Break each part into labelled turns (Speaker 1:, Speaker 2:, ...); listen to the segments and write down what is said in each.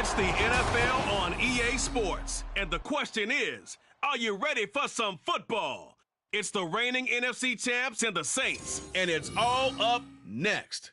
Speaker 1: It's the NFL on EA Sports. And the question is, are you ready for some football? It's the reigning NFC champs and the Saints. And it's all up next.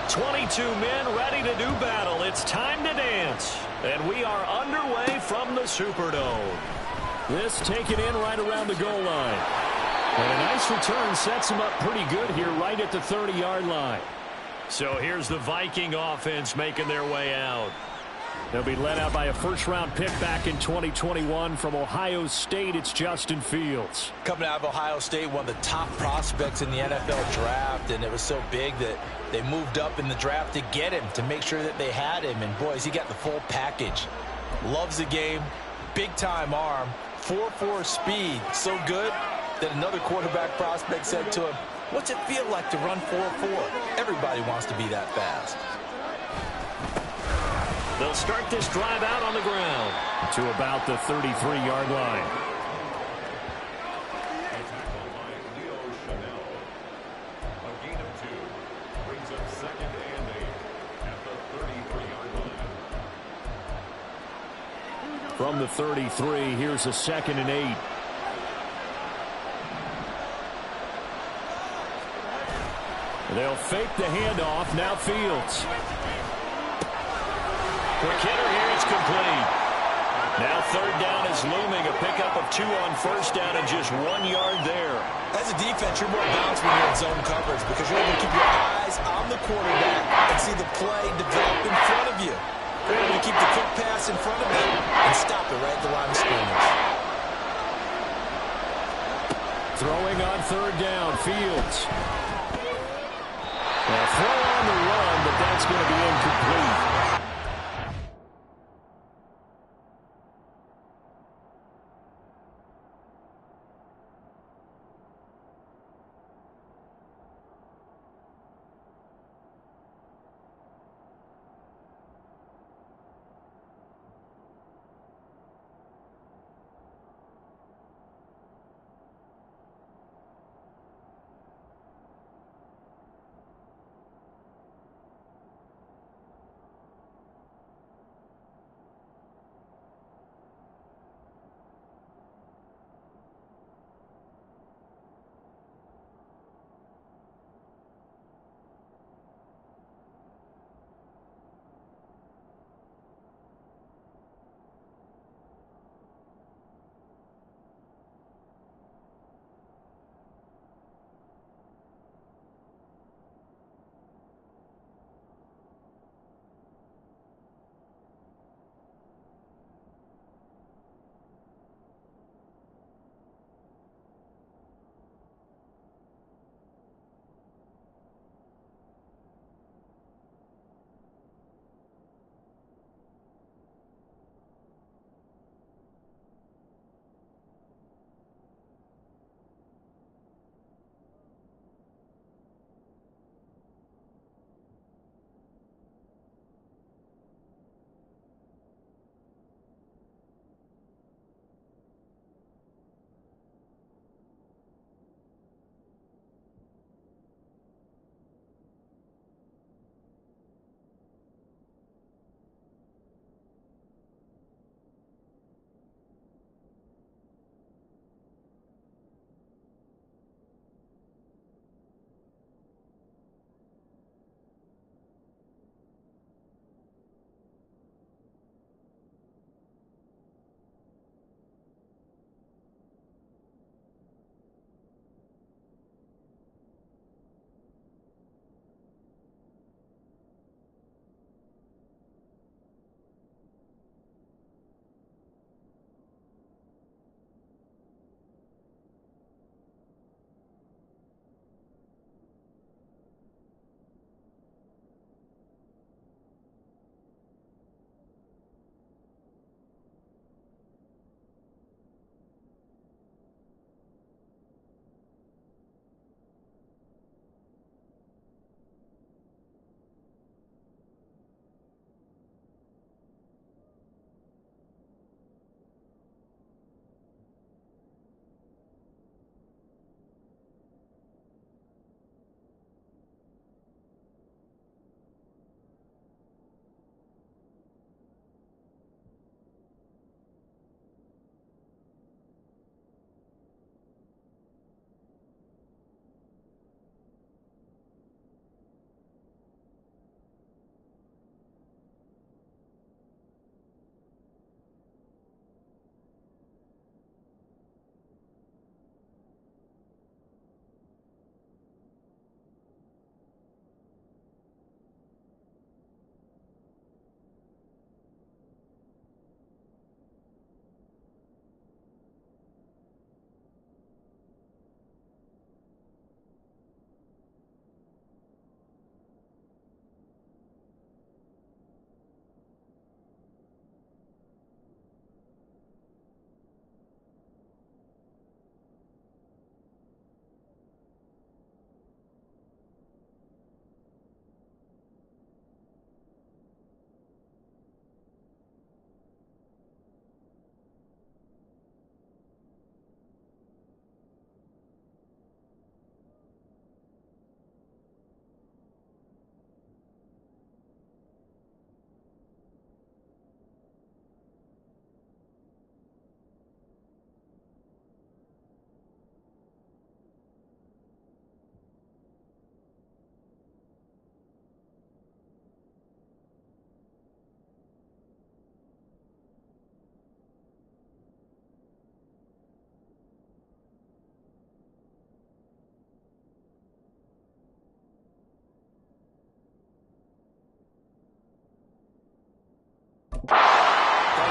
Speaker 2: "22 men ready to do battle. It's time to dance." And we are underway from the Superdome. This taken in right around the goal line. And a nice return sets him up pretty good here right at the 30-yard line. So here's the Viking offense making their way out. They'll be led out by a first-round pick back in 2021 from Ohio State. It's Justin Fields.
Speaker 3: Coming out of Ohio State, one of the top prospects in the NFL draft, and it was so big that they moved up in the draft to get him, to make sure that they had him. And, boys, he got the full package. Loves the game, big-time arm, 4.4 speed, so good that another quarterback prospect said to him, "What's it feel like to run 4.4? Everybody wants to be that fast."
Speaker 2: They'll start this drive out on the ground to about the 33-yard line. From the 33, here's a 2nd and 8. They'll fake the handoff. Now Fields. Quick hitter here. It's complete. Now 3rd down is looming. A pickup of 2 on 1st down and just 1 yard there.
Speaker 3: As a defense, you're more balanced when you're in zone coverage because you're able to keep your eyes on the quarterback and see the play develop in front of you. You're able to keep the quick pass in front of them and stop it right at the line of scrimmage.
Speaker 2: Throwing on 3rd down, Fields. A throw on the run, but that's going to be incomplete.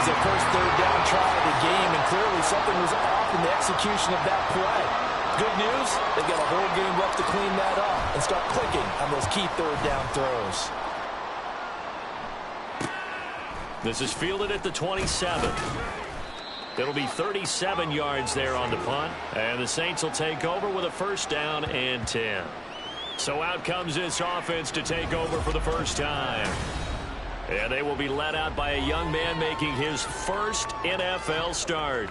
Speaker 3: their first third down try of the game, and clearly something was off in the execution of that play. Good news, they've got a whole game left to clean that up and start clicking on those key third down throws.
Speaker 2: This is fielded at the 27. It'll be 37 yards there on the punt, and the Saints will take over with a first down and 10. So out comes this offense to take over for the first time. And they will be led out by a young man making his first NFL start.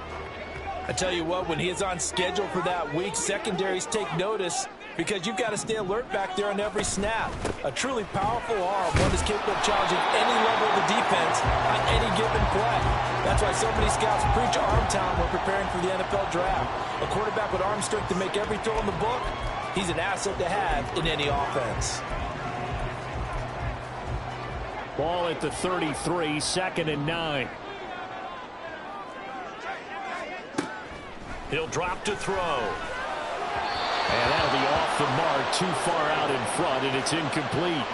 Speaker 3: I tell you what, when he is on schedule for that week, secondaries take notice because you've got to stay alert back there on every snap. A truly powerful arm, one is capable of challenging any level of the defense on any given play. That's why so many scouts preach arm talent when preparing for the NFL draft. A quarterback with arm strength to make every throw in the book, he's an asset to have in any offense.
Speaker 2: Ball at the 33, 2nd and 9. He'll drop to throw. And that'll be off the mark, too far out in front, and it's incomplete.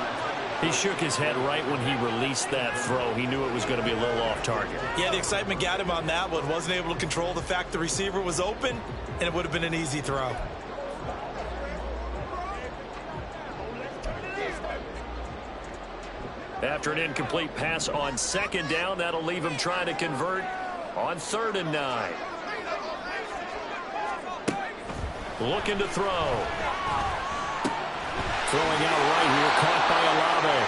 Speaker 2: He shook his head right when he released that throw. He knew it was going to be a little off target.
Speaker 3: Yeah, the excitement got him on that one. Wasn't able to control the fact the receiver was open, and it would have been an easy throw.
Speaker 2: After an incomplete pass on 2nd down, that'll leave him trying to convert on 3rd and 9. Looking to throw. Throwing out right here, caught by Olave.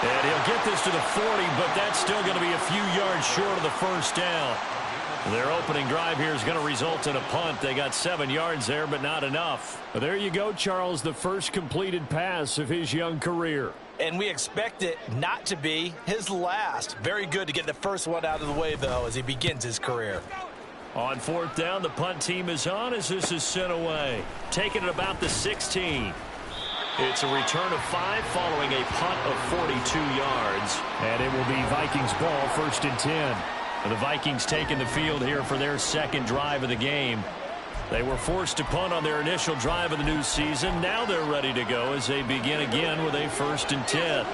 Speaker 2: And he'll get this to the 40, but that's still going to be a few yards short of the first down. Their opening drive here is going to result in a punt. They got 7 yards there, but not enough. But there you go, Charles, the first completed pass of his young career.
Speaker 3: And we expect it not to be his last. Very good to get the first one out of the way, though, as he begins his career.
Speaker 2: On 4th down, the punt team is on as this is sent away. Taking it about the 16. It's a return of 5 following a punt of 42 yards. And it will be Vikings ball, 1st and 10. The Vikings taking the field here for their second drive of the game. They were forced to punt on their initial drive of the new season. Now they're ready to go as they begin again with a 1st and 10.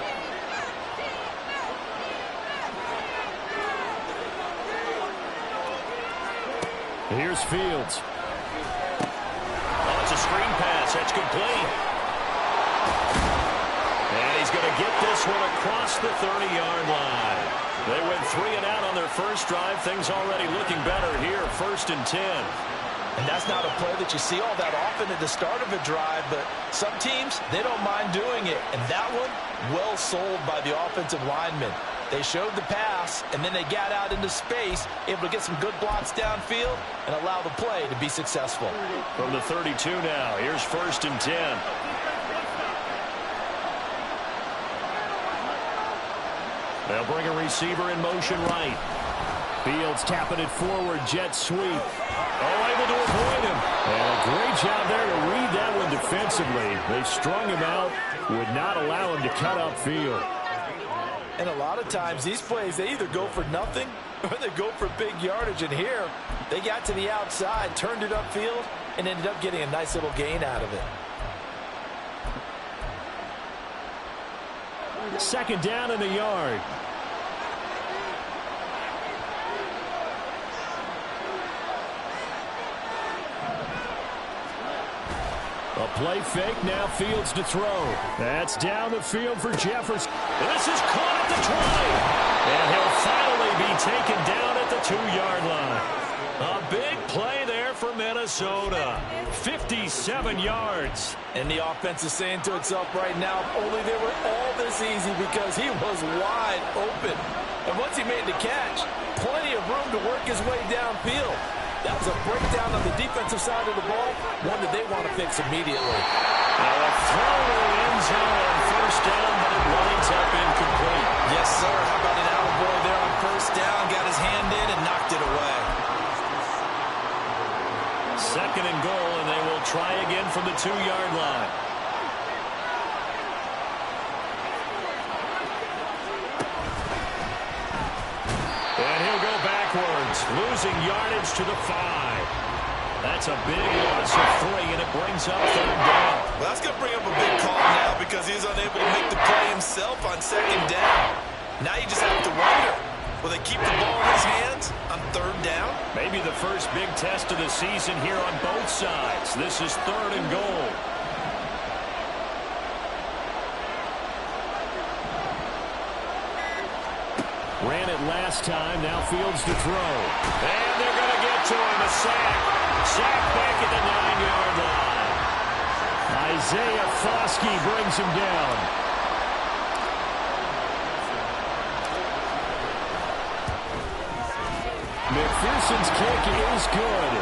Speaker 2: Here's Fields. Oh, it's a screen pass. That's complete. And he's going to get this one across the 30-yard line. They went 3 and out on their first drive. Things already looking better here. 1st and 10.
Speaker 3: And that's not a play that you see all that often at the start of a drive, but some teams, they don't mind doing it. And that one, well sold by the offensive lineman. They showed the pass, and then they got out into space, able to get some good blocks downfield and allow the play to be successful.
Speaker 2: From the 32 now, here's 1st and 10. They'll bring a receiver in motion right. Fields tapping it forward, jet sweep. Oh, able to avoid him. And a great job there to read that one defensively. They strung him out, would not allow him to cut upfield.
Speaker 3: And a lot of times these plays, they either go for nothing or they go for big yardage. And here, they got to the outside, turned it upfield, and ended up getting a nice little gain out of it.
Speaker 2: 2nd down in the yard. A play fake, now Fields to throw. That's down the field for Jefferson. This is caught at the 20. And he'll finally be taken down at the 2-yard line. A big play there for Minnesota. 57 yards.
Speaker 3: And the offense is saying to itself right now, only they were all this easy because he was wide open. And once he made the catch, plenty of room to work his way downfield. That was a breakdown on the defensive side of the ball, one that they want to fix immediately.
Speaker 2: Now a throw to the end zone on 1st down, but it winds up incomplete.
Speaker 3: Yes, sir. How about an attaboy there on 1st down? Got his hand in and knocked it away.
Speaker 2: 2nd and goal, and they will try again from the 2-yard line. And he'll go backwards, losing yardage to the 5. That's a big loss of 3, and it brings up 3rd down.
Speaker 3: Well, that's going to bring up a big call now because he's unable to make the play himself on 2nd down. Now you just have to wonder, Will they keep the ball in his hands on third down?
Speaker 2: Maybe the first big test of the season here on both sides. This is 3rd and goal. Ran it last time. Now Fields to throw. And they're going to get to him. A sack. Sack back at the 9-yard line. Isaiah Foskey brings him down. McPherson's kick is good.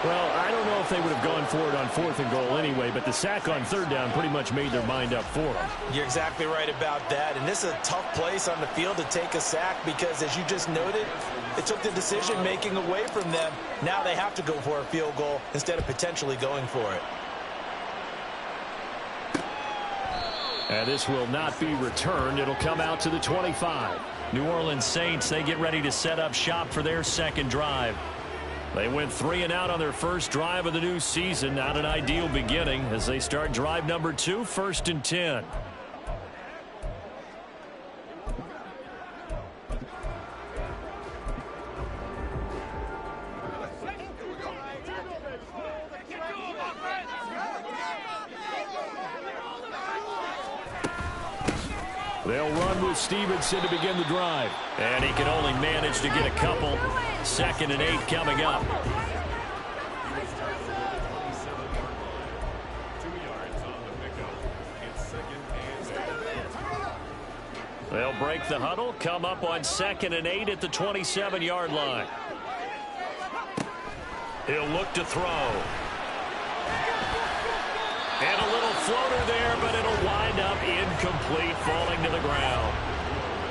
Speaker 2: Well, I don't know if they would have gone for it on 4th and goal anyway, but the sack on 3rd down pretty much made their mind up for them.
Speaker 3: You're exactly right about that, and this is a tough place on the field to take a sack because, as you just noted, it took the decision-making away from them. Now they have to go for a field goal instead of potentially going for it.
Speaker 2: And this will not be returned. It'll come out to the 25. New Orleans Saints, they get ready to set up shop for their second drive. They went 3 and out on their first drive of the new season. Not an ideal beginning as they start drive number 2, 1st and 10. They'll run with Stevenson to begin the drive. And he can only manage to get a couple. 2nd and 8 coming up. They'll break the huddle, come up on 2nd and 8 at the 27-yard line. He'll look to throw. And a little floater there, but it'll wind up incomplete, falling to the ground.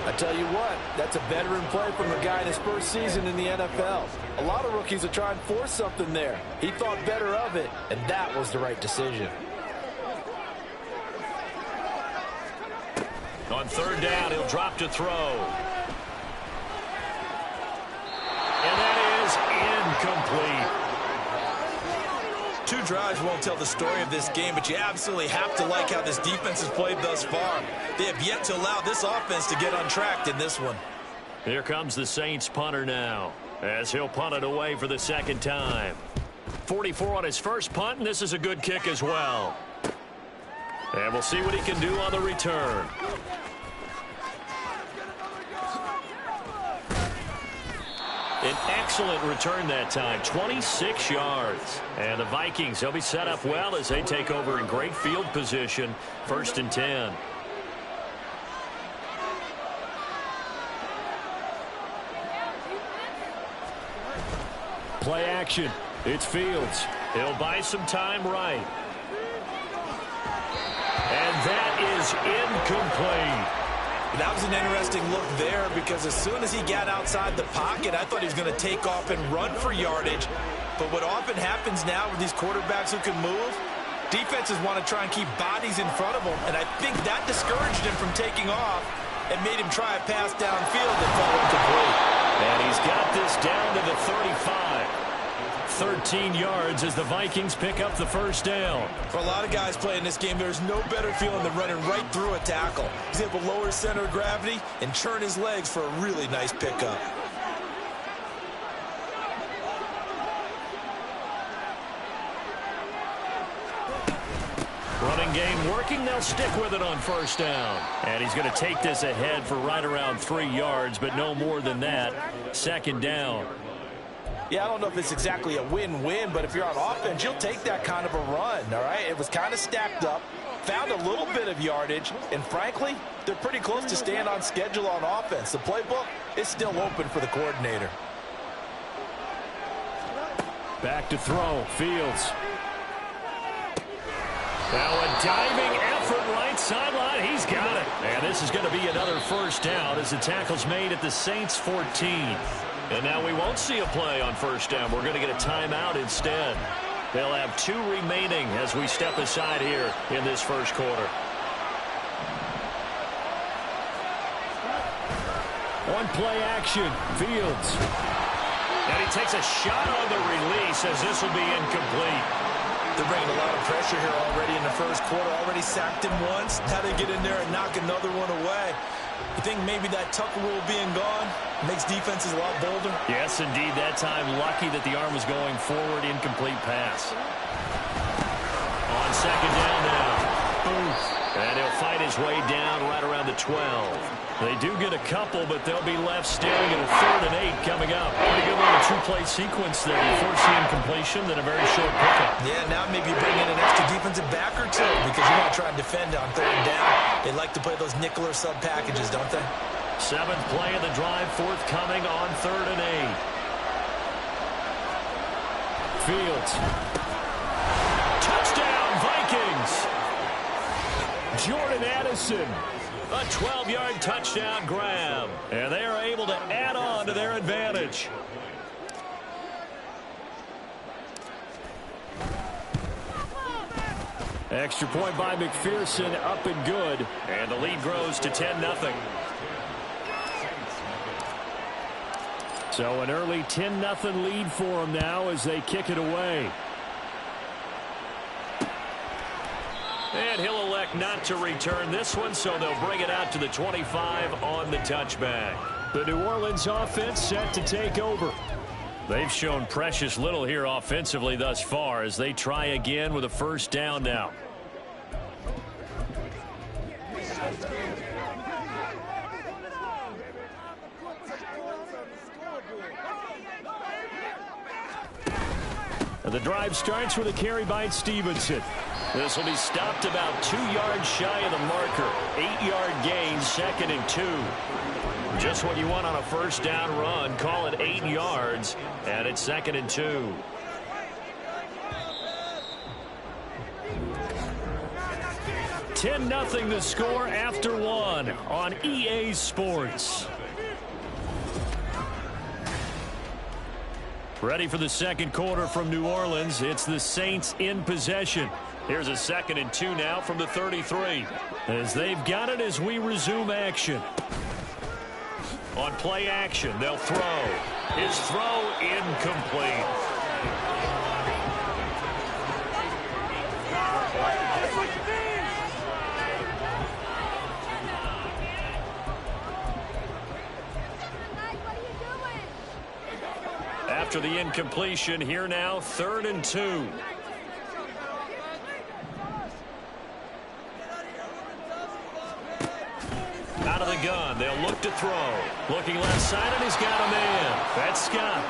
Speaker 4: I tell you what, that's a veteran play from a guy in his first season in the NFL. A lot of rookies are trying to force something there. He thought better of it, and that was the right decision.
Speaker 2: On 3rd down, he'll drop to throw. And that is incomplete.
Speaker 3: 2 drives won't tell the story of this game, but you absolutely have to like how this defense has played thus far. They have yet to allow this offense to get untracked in this one.
Speaker 2: Here comes the Saints punter now, as he'll punt it away for the 2nd time. 44 on his first punt, and this is a good kick as well. And we'll see what he can do on the return. An excellent return that time, 26 yards. And the Vikings, they'll be set up well as they take over in great field position, 1st and 10. Play action. It's Fields. He'll buy some time right. And that is incomplete.
Speaker 3: That was an interesting look there because as soon as he got outside the pocket, I thought he was going to take off and run for yardage. But what often happens now with these quarterbacks who can move, defenses want to try and keep bodies in front of them, and I think that discouraged him from taking off and made him try a pass downfield that fell incomplete.
Speaker 2: And he's got this down to the 35. 13 yards as the Vikings pick up the 1st down.
Speaker 3: For a lot of guys playing this game, there's no better feeling than running right through a tackle. He's able to lower his center of gravity and churn his legs for a really nice pickup.
Speaker 2: Running game working. They'll stick with it on 1st down. And he's going to take this ahead for right around 3 yards, but no more than that. 2nd down.
Speaker 3: Yeah, I don't know if it's exactly a win-win, but if you're on offense, you'll take that kind of a run, all right? It was kind of stacked up, found a little bit of yardage, and frankly, they're pretty close to staying on schedule on offense. The playbook is still open for the coordinator.
Speaker 2: Back to throw, Fields. Now a diving effort right sideline. He's got it. And this is going to be another 1st down as the tackle's made at the Saints 14. And now we won't see a play on 1st down. We're going to get a timeout instead. They'll have 2 remaining as we step aside here in this 1st quarter. On play action, Fields. And he takes a shot on the release as this will be incomplete.
Speaker 3: They're bringing a lot of pressure here already in the 1st quarter. Already sacked him once. How to get in there and knock another one away. You think maybe that Tucker rule being gone makes defenses a lot bolder?
Speaker 2: Yes, indeed. That time, lucky that the arm was going forward. Incomplete pass. On second down now. And he'll fight his way down right around the 12. They do get a couple, but they'll be left staring at a 3rd and 8 coming up. Pretty good little two-play sequence there. You force the incompletion, then a very short pickup.
Speaker 3: Yeah, now maybe bring in an extra defensive back or two because you want to try and defend on 3rd down. They like to play those nickel or sub packages, don't they?
Speaker 2: 7th play of the drive, forthcoming on 3rd and 8. Fields. Touchdown, Vikings! Jordan Addison. A 12-yard touchdown grab. And they are able to add on to their advantage. Extra point by McPherson, up and good. And the lead grows to 10-0. So an early 10-0 lead for them now as they kick it away. And he'll elect not to return this one, so they'll bring it out to the 25 on the touchback. The New Orleans offense set to take over. They've shown precious little here offensively thus far as they try again with a 1st down now. The drive starts with a carry by Stevenson. This will be stopped about 2 yards shy of the marker. 8-yard gain, 2nd and 2. Just what you want on a 1st down run. Call it 8 yards, and it's 2nd and 2. (10-0) the score after 1 on EA Sports. Ready for the second quarter from New Orleans. It's the Saints in possession. Here's a 2nd and 2 now from the 33. As they've got it as we resume action. On play action, they'll throw. His throw incomplete. After the incompletion, here now, 3rd and 2. Out of the gun, they'll look to throw. Looking left side, and he's got a man. That's Scott.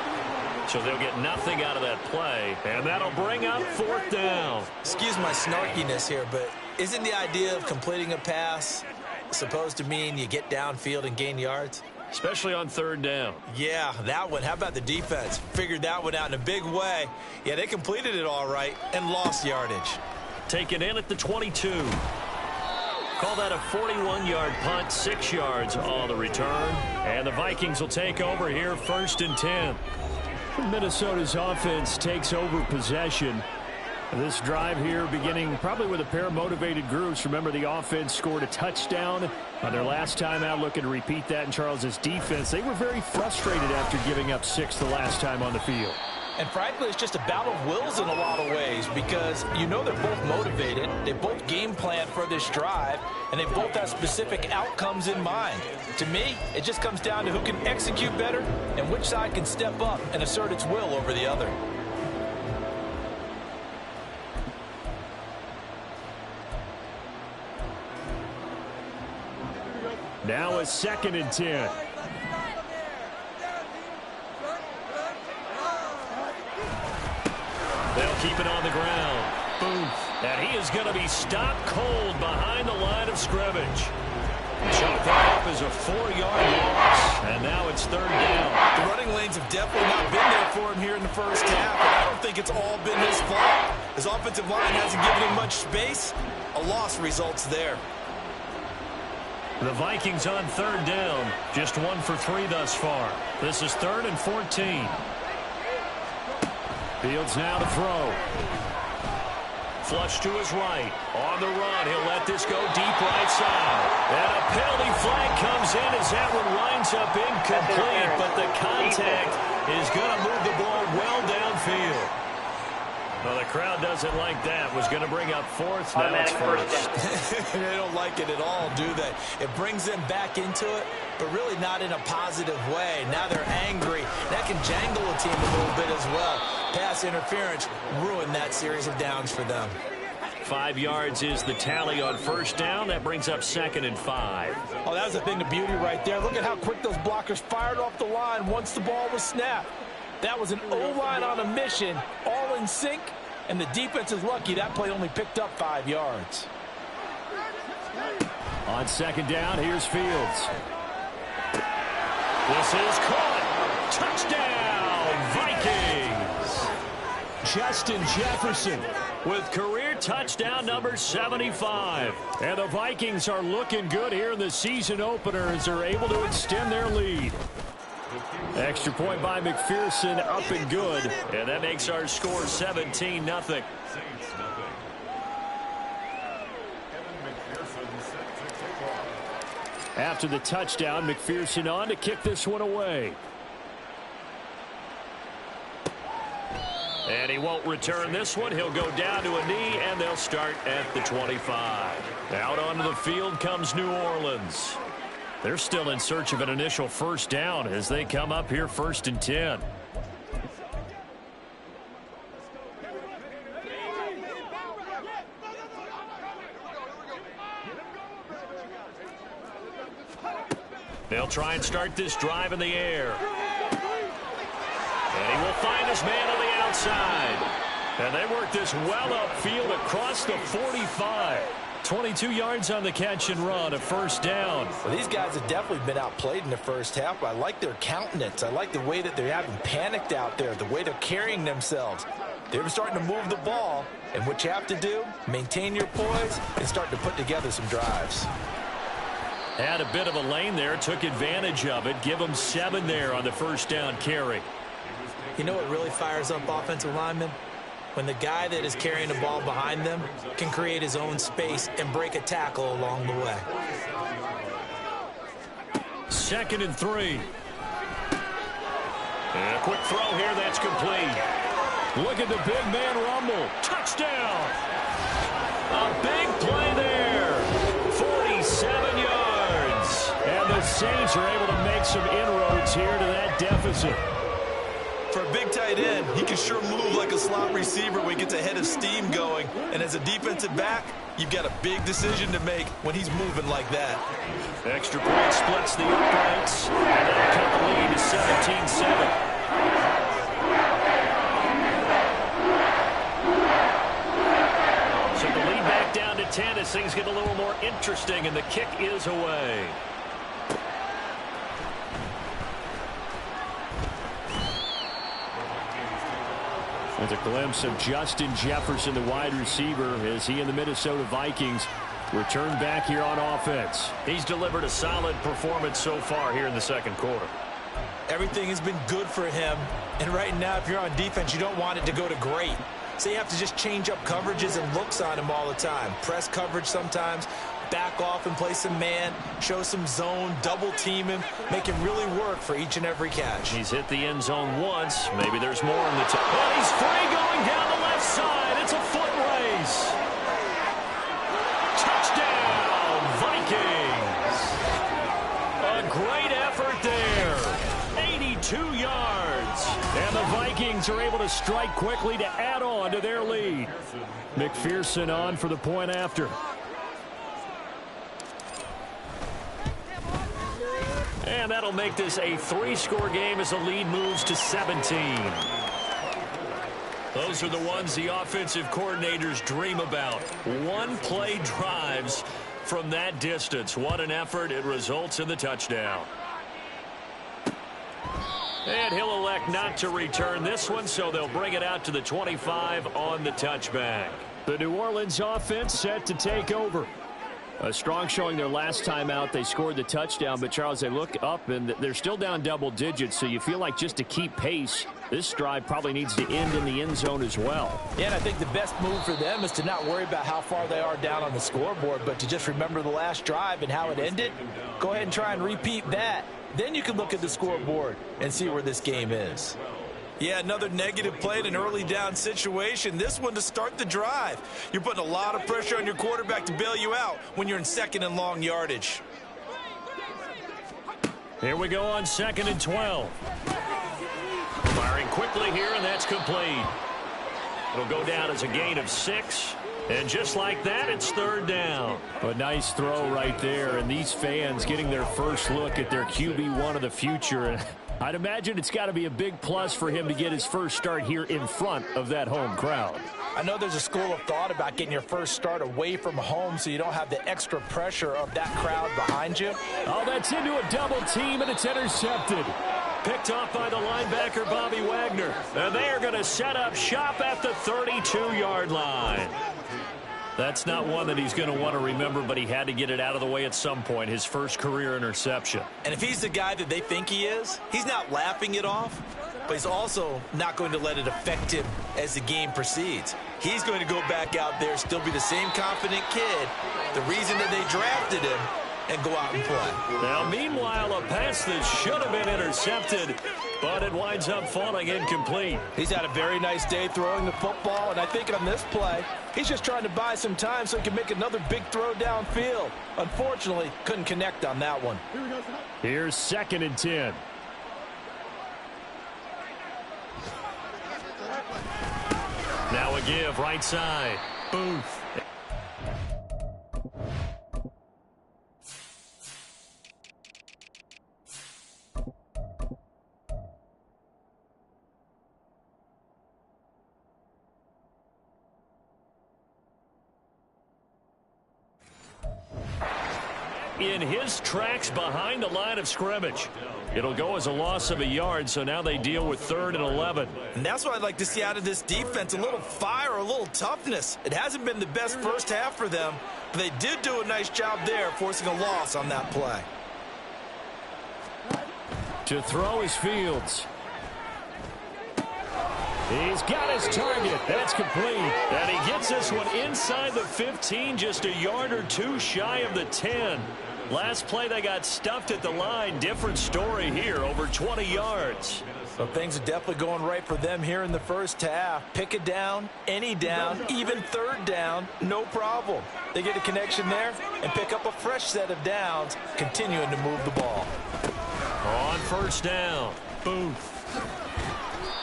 Speaker 2: So they'll get nothing out of that play, and that'll bring up 4th down.
Speaker 3: Excuse my snarkiness here, but isn't the idea of completing a pass supposed to mean you get downfield and gain yards?
Speaker 2: Especially on 3rd down.
Speaker 3: Yeah, that one. How about the defense? Figured that one out in a big way. Yeah, they completed it all right and lost yardage.
Speaker 2: Taken in at the 22. Call that a 41-yard punt, 6 yards on the return. And the Vikings will take over here, 1st and 10. Minnesota's offense takes over possession. This drive here beginning probably with a pair of motivated groups. Remember, the offense scored a touchdown on their last time out. Looking to repeat that in Charles's defense. They were very frustrated after giving up 6 the last time on the field.
Speaker 4: And frankly, it's just a battle of wills in a lot of ways because you know they're both motivated. They both game plan for this drive, and they both have specific outcomes in mind. To me, it just comes down to who can execute better and which side can step up and assert its will over the other.
Speaker 2: Now a 2nd and 10. They'll keep it on the ground. Boom. And he is going to be stopped cold behind the line of scrimmage. Chalk that up as a 4-yard loss. And now it's 3rd down.
Speaker 3: The running lanes have definitely not been there for him here in the first half. And I don't think it's all been his fault. His offensive line hasn't given him much space. A loss results there.
Speaker 2: The Vikings on 3rd down. Just 1 for 3 thus far. This is 3rd and 14. Fields now to throw. Flush to his right. On the run, he'll let this go deep right side. And a penalty flag comes in as that one winds up incomplete. But the contact is going to move the ball well downfield. Well, the crowd doesn't like that. Was going to bring up fourth. Now it's first.
Speaker 3: They don't like it at all, do they? It brings them back into it, but really not in a positive way. Now they're angry. That can jangle a team a little bit as well. Pass interference ruined that series of downs for them.
Speaker 2: 5 yards is the tally on first down. That brings up 2nd and 5.
Speaker 3: Oh, that was a thing of beauty right there. Look at how quick those blockers fired off the line once the ball was snapped. That was an O-line on a mission, all in sync, and the defense is lucky that play only picked up 5 yards.
Speaker 2: On 2nd down, here's Fields. This is caught. Touchdown, Vikings. Justin Jefferson with career touchdown number 75. And the Vikings are looking good here in the season opener as they're able to extend their lead. Extra point by McPherson, up and good. And that makes our score 17-0. After the touchdown, McPherson on to kick this one away. And he won't return this one. He'll go down to a knee, and they'll start at the 25. Out onto the field comes New Orleans. They're still in search of an initial first down as they come up here 1st and 10. They'll try and start this drive in the air. And he will find his man on the outside. And they work this well upfield across the 45. 22 yards on the catch and run, a first down.
Speaker 3: Well, these guys have definitely been outplayed in the first half. I like their countenance. I like the way that they're having panicked out there, the way they're carrying themselves. They're starting to move the ball, and what you have to do, maintain your poise and start to put together some drives.
Speaker 2: Had a bit of a lane there, took advantage of it. Give them 7 there on the first down carry.
Speaker 3: You know what really fires up offensive linemen? When the guy that is carrying the ball behind them can create his own space and break a tackle along the way.
Speaker 2: 2nd and 3. And a quick throw here, that's complete. Look at the big man rumble. Touchdown! A big play there. 47 yards. And the Saints are able to make some inroads here to that deficit.
Speaker 3: For a big tight end, he can sure move like a slot receiver when he gets a head of steam going. And as a defensive back, you've got a big decision to make when he's moving like that.
Speaker 2: Extra point splits the uprights. And that'll cut the lead to 17-7. So the lead back down to 10 as things get a little more interesting, and the kick is away. With a glimpse of Justin Jefferson, the wide receiver, as he and the Minnesota Vikings return back here on offense. He's delivered a solid performance so far here in the second quarter.
Speaker 3: Everything has been good for him. And right now, if you're on defense, you don't want it to go to great. So you have to just change up coverages and looks on him all the time. Press coverage sometimes, back off and play some man, show some zone, double team him, make him really work for each and every catch.
Speaker 2: He's hit the end zone once. Maybe there's more in the top. Oh, he's free going down the left side. It's a foot race. Touchdown, Vikings. A great effort there. 82 yards. And the Vikings are able to strike quickly to add on to their lead. McPherson on for the point after. And that'll make this a 3-score game as the lead moves to 17. Those are the ones the offensive coordinators dream about. One-play drives from that distance. What an effort. It results in the touchdown. And he'll elect not to return this one, so they'll bring it out to the 25 on the touchback. The New Orleans offense set to take over. A strong showing their last time out. They scored the touchdown, but, Charles, they look up, and they're still down double digits, so you feel like just to keep pace, this drive probably needs to end in the end zone as well.
Speaker 3: Yeah, and I think the best move for them is to not worry about how far they are down on the scoreboard, but to just remember the last drive and how it ended. Go ahead and try and repeat that. Then you can look at the scoreboard and see where this game is.
Speaker 4: Yeah, another negative play in an early down situation. This one to start the drive. You're putting a lot of pressure on your quarterback to bail you out when you're in second and long yardage.
Speaker 2: Here we go on 2nd and 12. Firing quickly here, and that's complete. It'll go down as a gain of 6. And just like that, it's 3rd down.
Speaker 5: A nice throw right there, and these fans getting their first look at their QB1 of the future. I'd imagine it's got to be a big plus for him to get his first start here in front of that home crowd.
Speaker 4: I know there's a school of thought about getting your first start away from home so you don't have the extra pressure of that crowd behind you.
Speaker 5: Oh, that's into a double team, and it's intercepted.
Speaker 2: Picked off by the linebacker, Bobby Wagner. And they are going to set up shop at the 32-yard line. That's not one that he's going to want to remember, but he had to get it out of the way at some point, his first career interception.
Speaker 4: And if he's the guy that they think he is, he's not laughing it off, but he's also not going to let it affect him as the game proceeds. He's going to go back out there, still be the same confident kid, the reason that they drafted him, and go out and play.
Speaker 2: Now, meanwhile, a pass that should have been intercepted, but it winds up falling incomplete.
Speaker 4: He's had a very nice day throwing the football, and I think on this play, he's just trying to buy some time so he can make another big throw downfield. Unfortunately, couldn't connect on that one.
Speaker 5: Here's 2nd and 10.
Speaker 2: Now a give, right side. Booth. In his tracks behind the line of scrimmage. It'll go as a loss of a yard, so now they deal with 3rd and 11.
Speaker 4: And that's what I'd like to see out of this defense, a little fire, a little toughness. It hasn't been the best first half for them, but they did do a nice job there, forcing a loss on that play.
Speaker 5: To throw is Fields. He's got his target. That's complete.
Speaker 2: And he gets this one inside the 15, just a yard or two shy of the 10. Last play, they got stuffed at the line. Different story here, over 20 yards.
Speaker 4: So things are definitely going right for them here in the first half. Pick it down, any down, even 3rd down, no problem. They get a connection there and pick up a fresh set of downs, continuing to move the ball.
Speaker 2: On 1st down, Booth.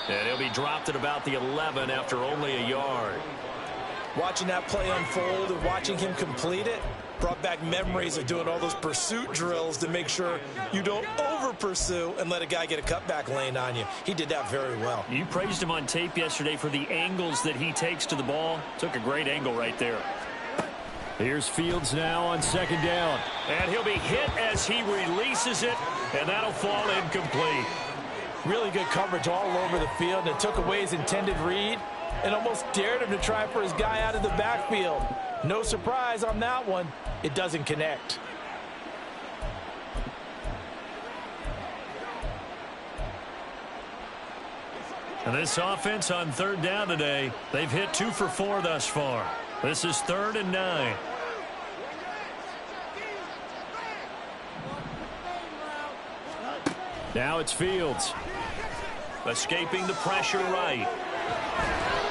Speaker 2: And he'll be dropped at about the 11 after only a yard.
Speaker 4: Watching that play unfold and watching him complete it brought back memories of doing all those pursuit drills to make sure you don't over-pursue and let a guy get a cutback lane on you. He did that very well.
Speaker 2: You praised him on tape yesterday for the angles that he takes to the ball. Took a great angle right there.
Speaker 5: Here's Fields now on 2nd down.
Speaker 2: And he'll be hit as he releases it, and that'll fall incomplete.
Speaker 4: Really good coverage all over the field, and it took away his intended read and almost dared him to try for his guy out of the backfield. No surprise on that one. It doesn't connect.
Speaker 2: And this offense on 3rd down today, they've hit 2 for 4 thus far. This is 3rd and 9.
Speaker 5: Now it's Fields.
Speaker 2: Escaping the pressure right.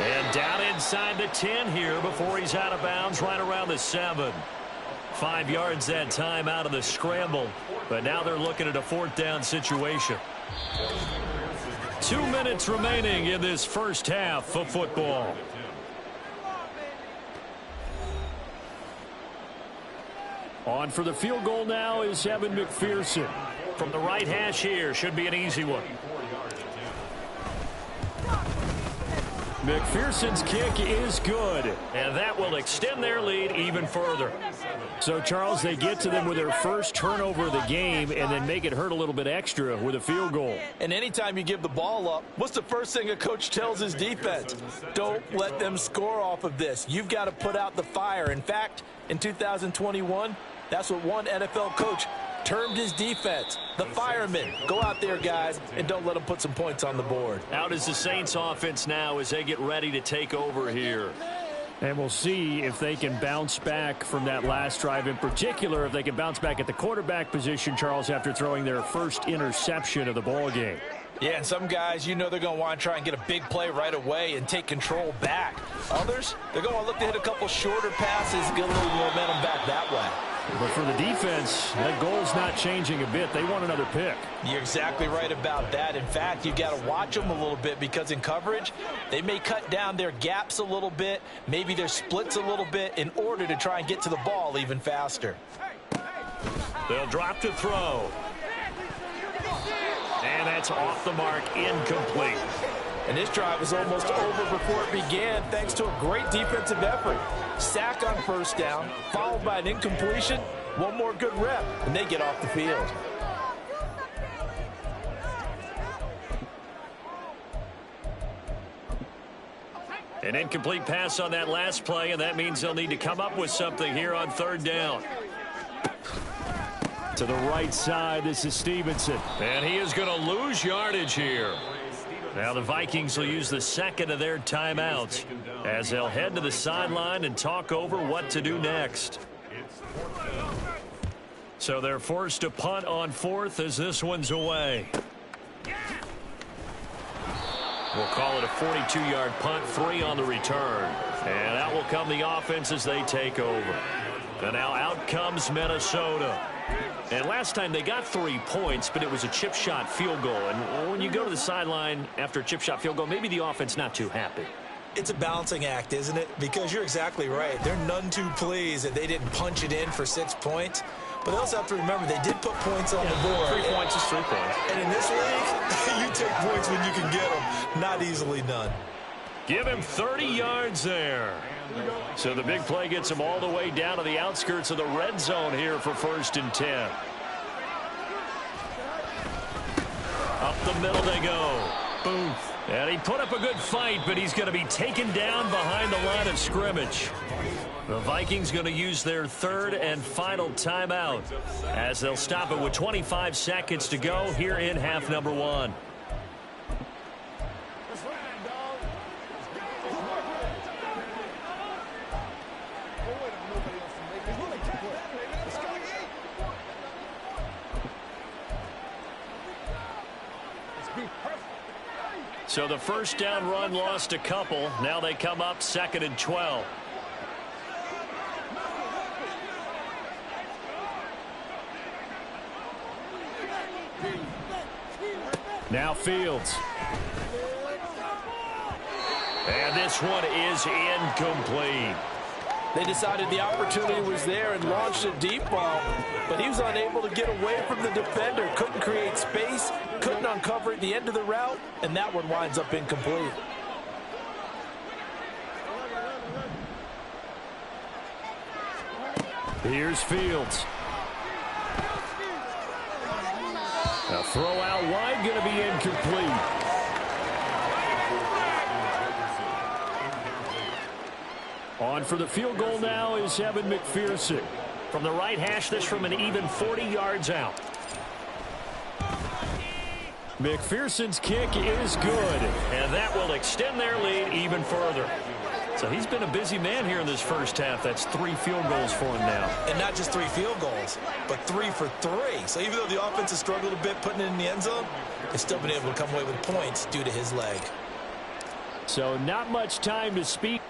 Speaker 2: And down inside the 10 here before he's out of bounds right around the 7. 5 yards that time out of the scramble. But now they're looking at a 4th down situation. 2 minutes remaining in this first half of football.
Speaker 5: On for the field goal now is Evan McPherson.
Speaker 2: From the right hash here, should be an easy one.
Speaker 5: McPherson's kick is good.
Speaker 2: And that will extend their lead even further.
Speaker 5: So, Charles, they get to them with their first turnover of the game and then make it hurt a little bit extra with a field goal.
Speaker 4: And anytime you give the ball up, what's the first thing a coach tells his defense? Don't let them score off of this. You've got to put out the fire. In fact, in 2021, that's what one NFL coach termed his defense, the firemen. Go out there, guys, and don't let them put some points on the board.
Speaker 2: Out is the Saints offense now as they get ready to take over here.
Speaker 5: And we'll see if they can bounce back from that last drive, in particular if they can bounce back at the quarterback position, Charles, after throwing their first interception of the ball game.
Speaker 4: Yeah, and some guys, you know they're going to want to try and get a big play right away and take control back. Others, they're going to look to hit a couple shorter passes, get a little momentum back that way.
Speaker 5: But for the defense, that goal's not changing a bit. They want another pick.
Speaker 4: You're exactly right about that. In fact, you've got to watch them a little bit because in coverage, they may cut down their gaps a little bit, maybe their splits a little bit in order to try and get to the ball even faster.
Speaker 2: They'll drop to throw. And that's off the mark, incomplete.
Speaker 4: And this drive is almost over before it began thanks to a great defensive effort. Sack on first down, followed by an incompletion. One more good rep, and they get off the field.
Speaker 2: An incomplete pass on that last play, and that means they'll need to come up with something here on third down.
Speaker 5: To the right side, this is Stevenson.
Speaker 2: And he is going to lose yardage here. Now the Vikings will use the second of their timeouts as they'll head to the sideline and talk over what to do next. So they're forced to punt on fourth as this one's away. We'll call it a 42-yard punt, 3 on the return. And out will come the offense as they take over. And now out comes Minnesota. And last time they got 3 points, but it was a chip shot field goal. And when you go to the sideline after a chip shot field goal, maybe the offense not too happy.
Speaker 4: It's a balancing act, isn't it? Because you're exactly right. They're none too pleased that they didn't punch it in for 6 points. But they also have to remember they did put points on the board.
Speaker 2: 3 points is 3 points.
Speaker 4: And in this league, you take points when you can get them. Not easily done.
Speaker 2: Give him 30 yards there. So the big play gets him all the way down to the outskirts of the red zone here for 1st and 10. Up the middle they go. Boom. And he put up a good fight, but he's going to be taken down behind the line of scrimmage. The Vikings going to use their third and final timeout as they'll stop it with 25 seconds to go here in half number 1. So the first down run lost a couple. Now they come up 2nd and 12.
Speaker 5: Now Fields.
Speaker 2: And this one is incomplete.
Speaker 4: They decided the opportunity was there and launched a deep ball, but he was unable to get away from the defender, couldn't create space, couldn't uncover at the end of the route, and that one winds up incomplete.
Speaker 5: Here's Fields. A throw out wide, going to be incomplete. On for the field goal now is Evan McPherson.
Speaker 2: From the right hash, this from an even 40 yards out.
Speaker 5: McPherson's kick is good.
Speaker 2: And that will extend their lead even further. So he's been a busy man here in this first half. That's 3 field goals for him now.
Speaker 4: And not just 3 field goals, but 3 for 3. So even though the offense has struggled a bit putting it in the end zone, they've still been able to come away with points due to his leg.
Speaker 5: So not much time to speak.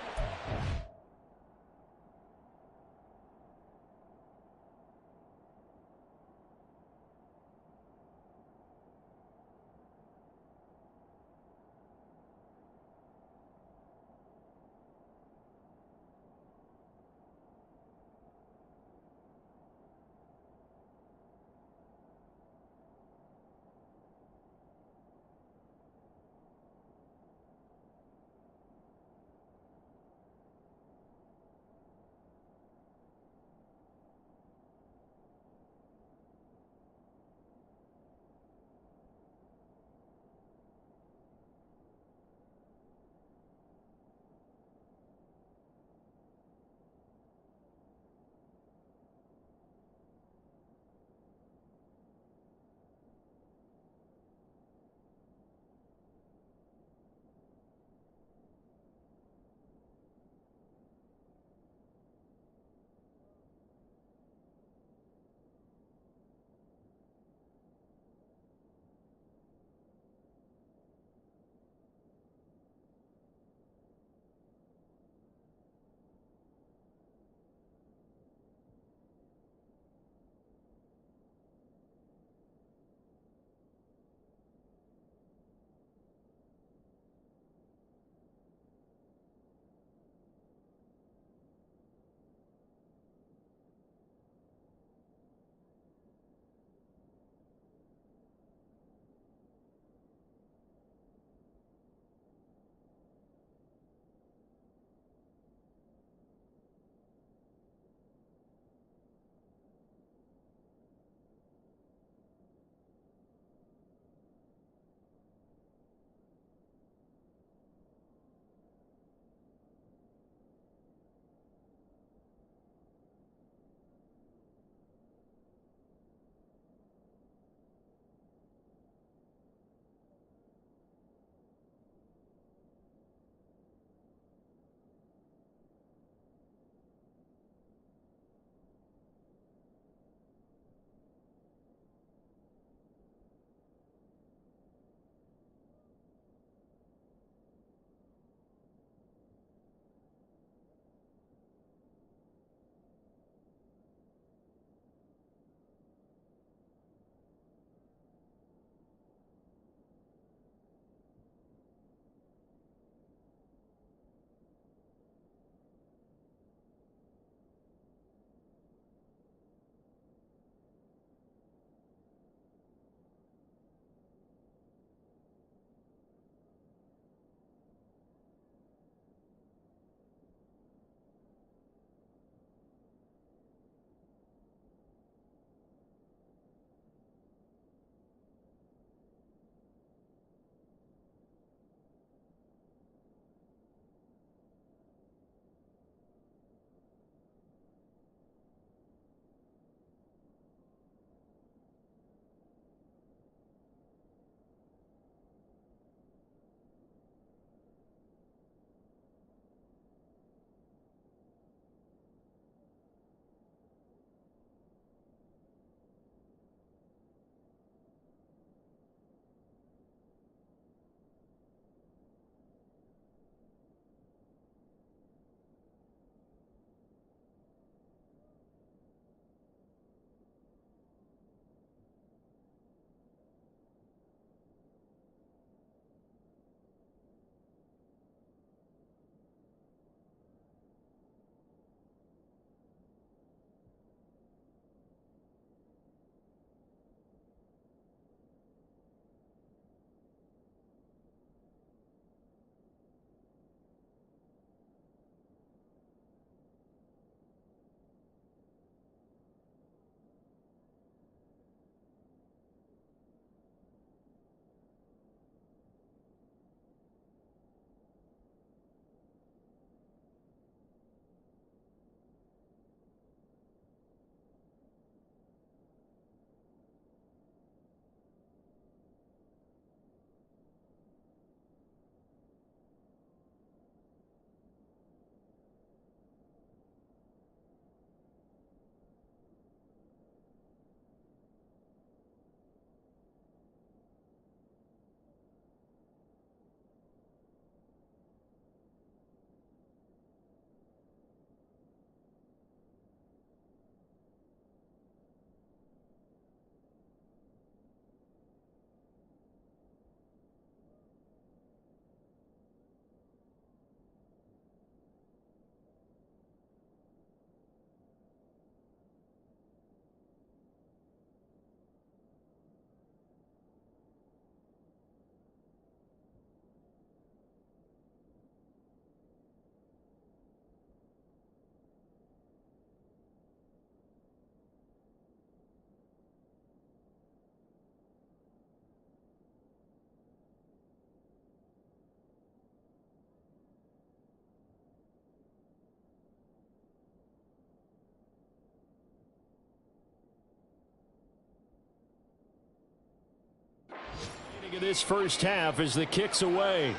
Speaker 5: This first half as the kick's away.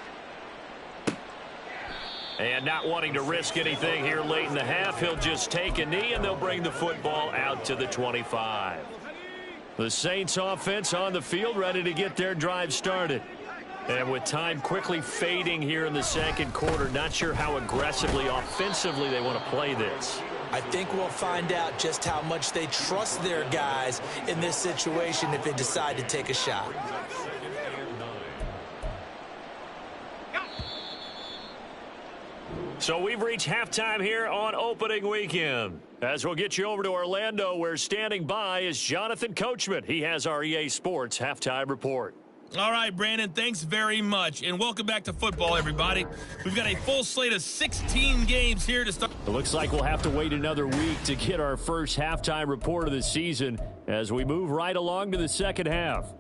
Speaker 5: And not wanting to risk anything here late in the half, he'll just take a knee, and they'll bring the football out to the 25. The Saints offense on the field, ready to get their drive started. And with time quickly fading here in the second quarter, not sure how aggressively, offensively they want to play this.
Speaker 4: I think we'll find out just how much they trust their guys in this situation if they decide to take a shot.
Speaker 5: So we've reached halftime here on opening weekend. As we'll get you over to Orlando, where standing by is Jonathan Coachman. He has our EA Sports halftime report.
Speaker 6: All right, Brandon, thanks very much. And welcome back to football, everybody. We've got a full slate of 16 games here to start.
Speaker 5: It looks like we'll have to wait another week to get our first halftime report of the season as we move right along to the second half.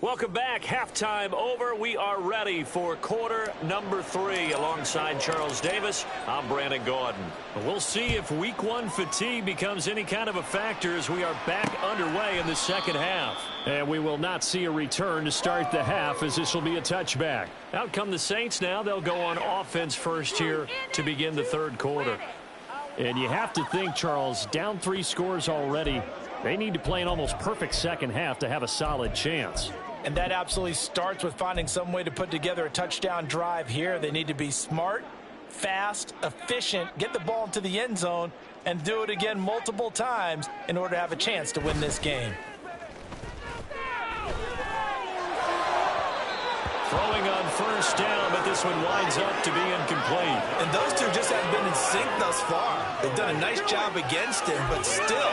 Speaker 5: Welcome back. Halftime over. We are ready for quarter number 3. Alongside Charles Davis, I'm Brandon Gordon. We'll see if week 1 fatigue becomes any kind of a factor as we are back underway in the second half. And we will not see a return to start the half, as this will be a touchback. Out come the Saints now. They'll go on offense first here to begin the third quarter. And you have to think, Charles, down 3 scores already. They need to play an almost perfect second half to have a solid chance.
Speaker 4: And that absolutely starts with finding some way to put together a touchdown drive here. They need to be smart, fast, efficient, get the ball into the end zone, and do it again multiple times in order to have a chance to win this game.
Speaker 5: Throwing on first down, but this one winds up to be incomplete.
Speaker 4: And those two just haven't been in sync thus far. They've done a nice job against him, but still,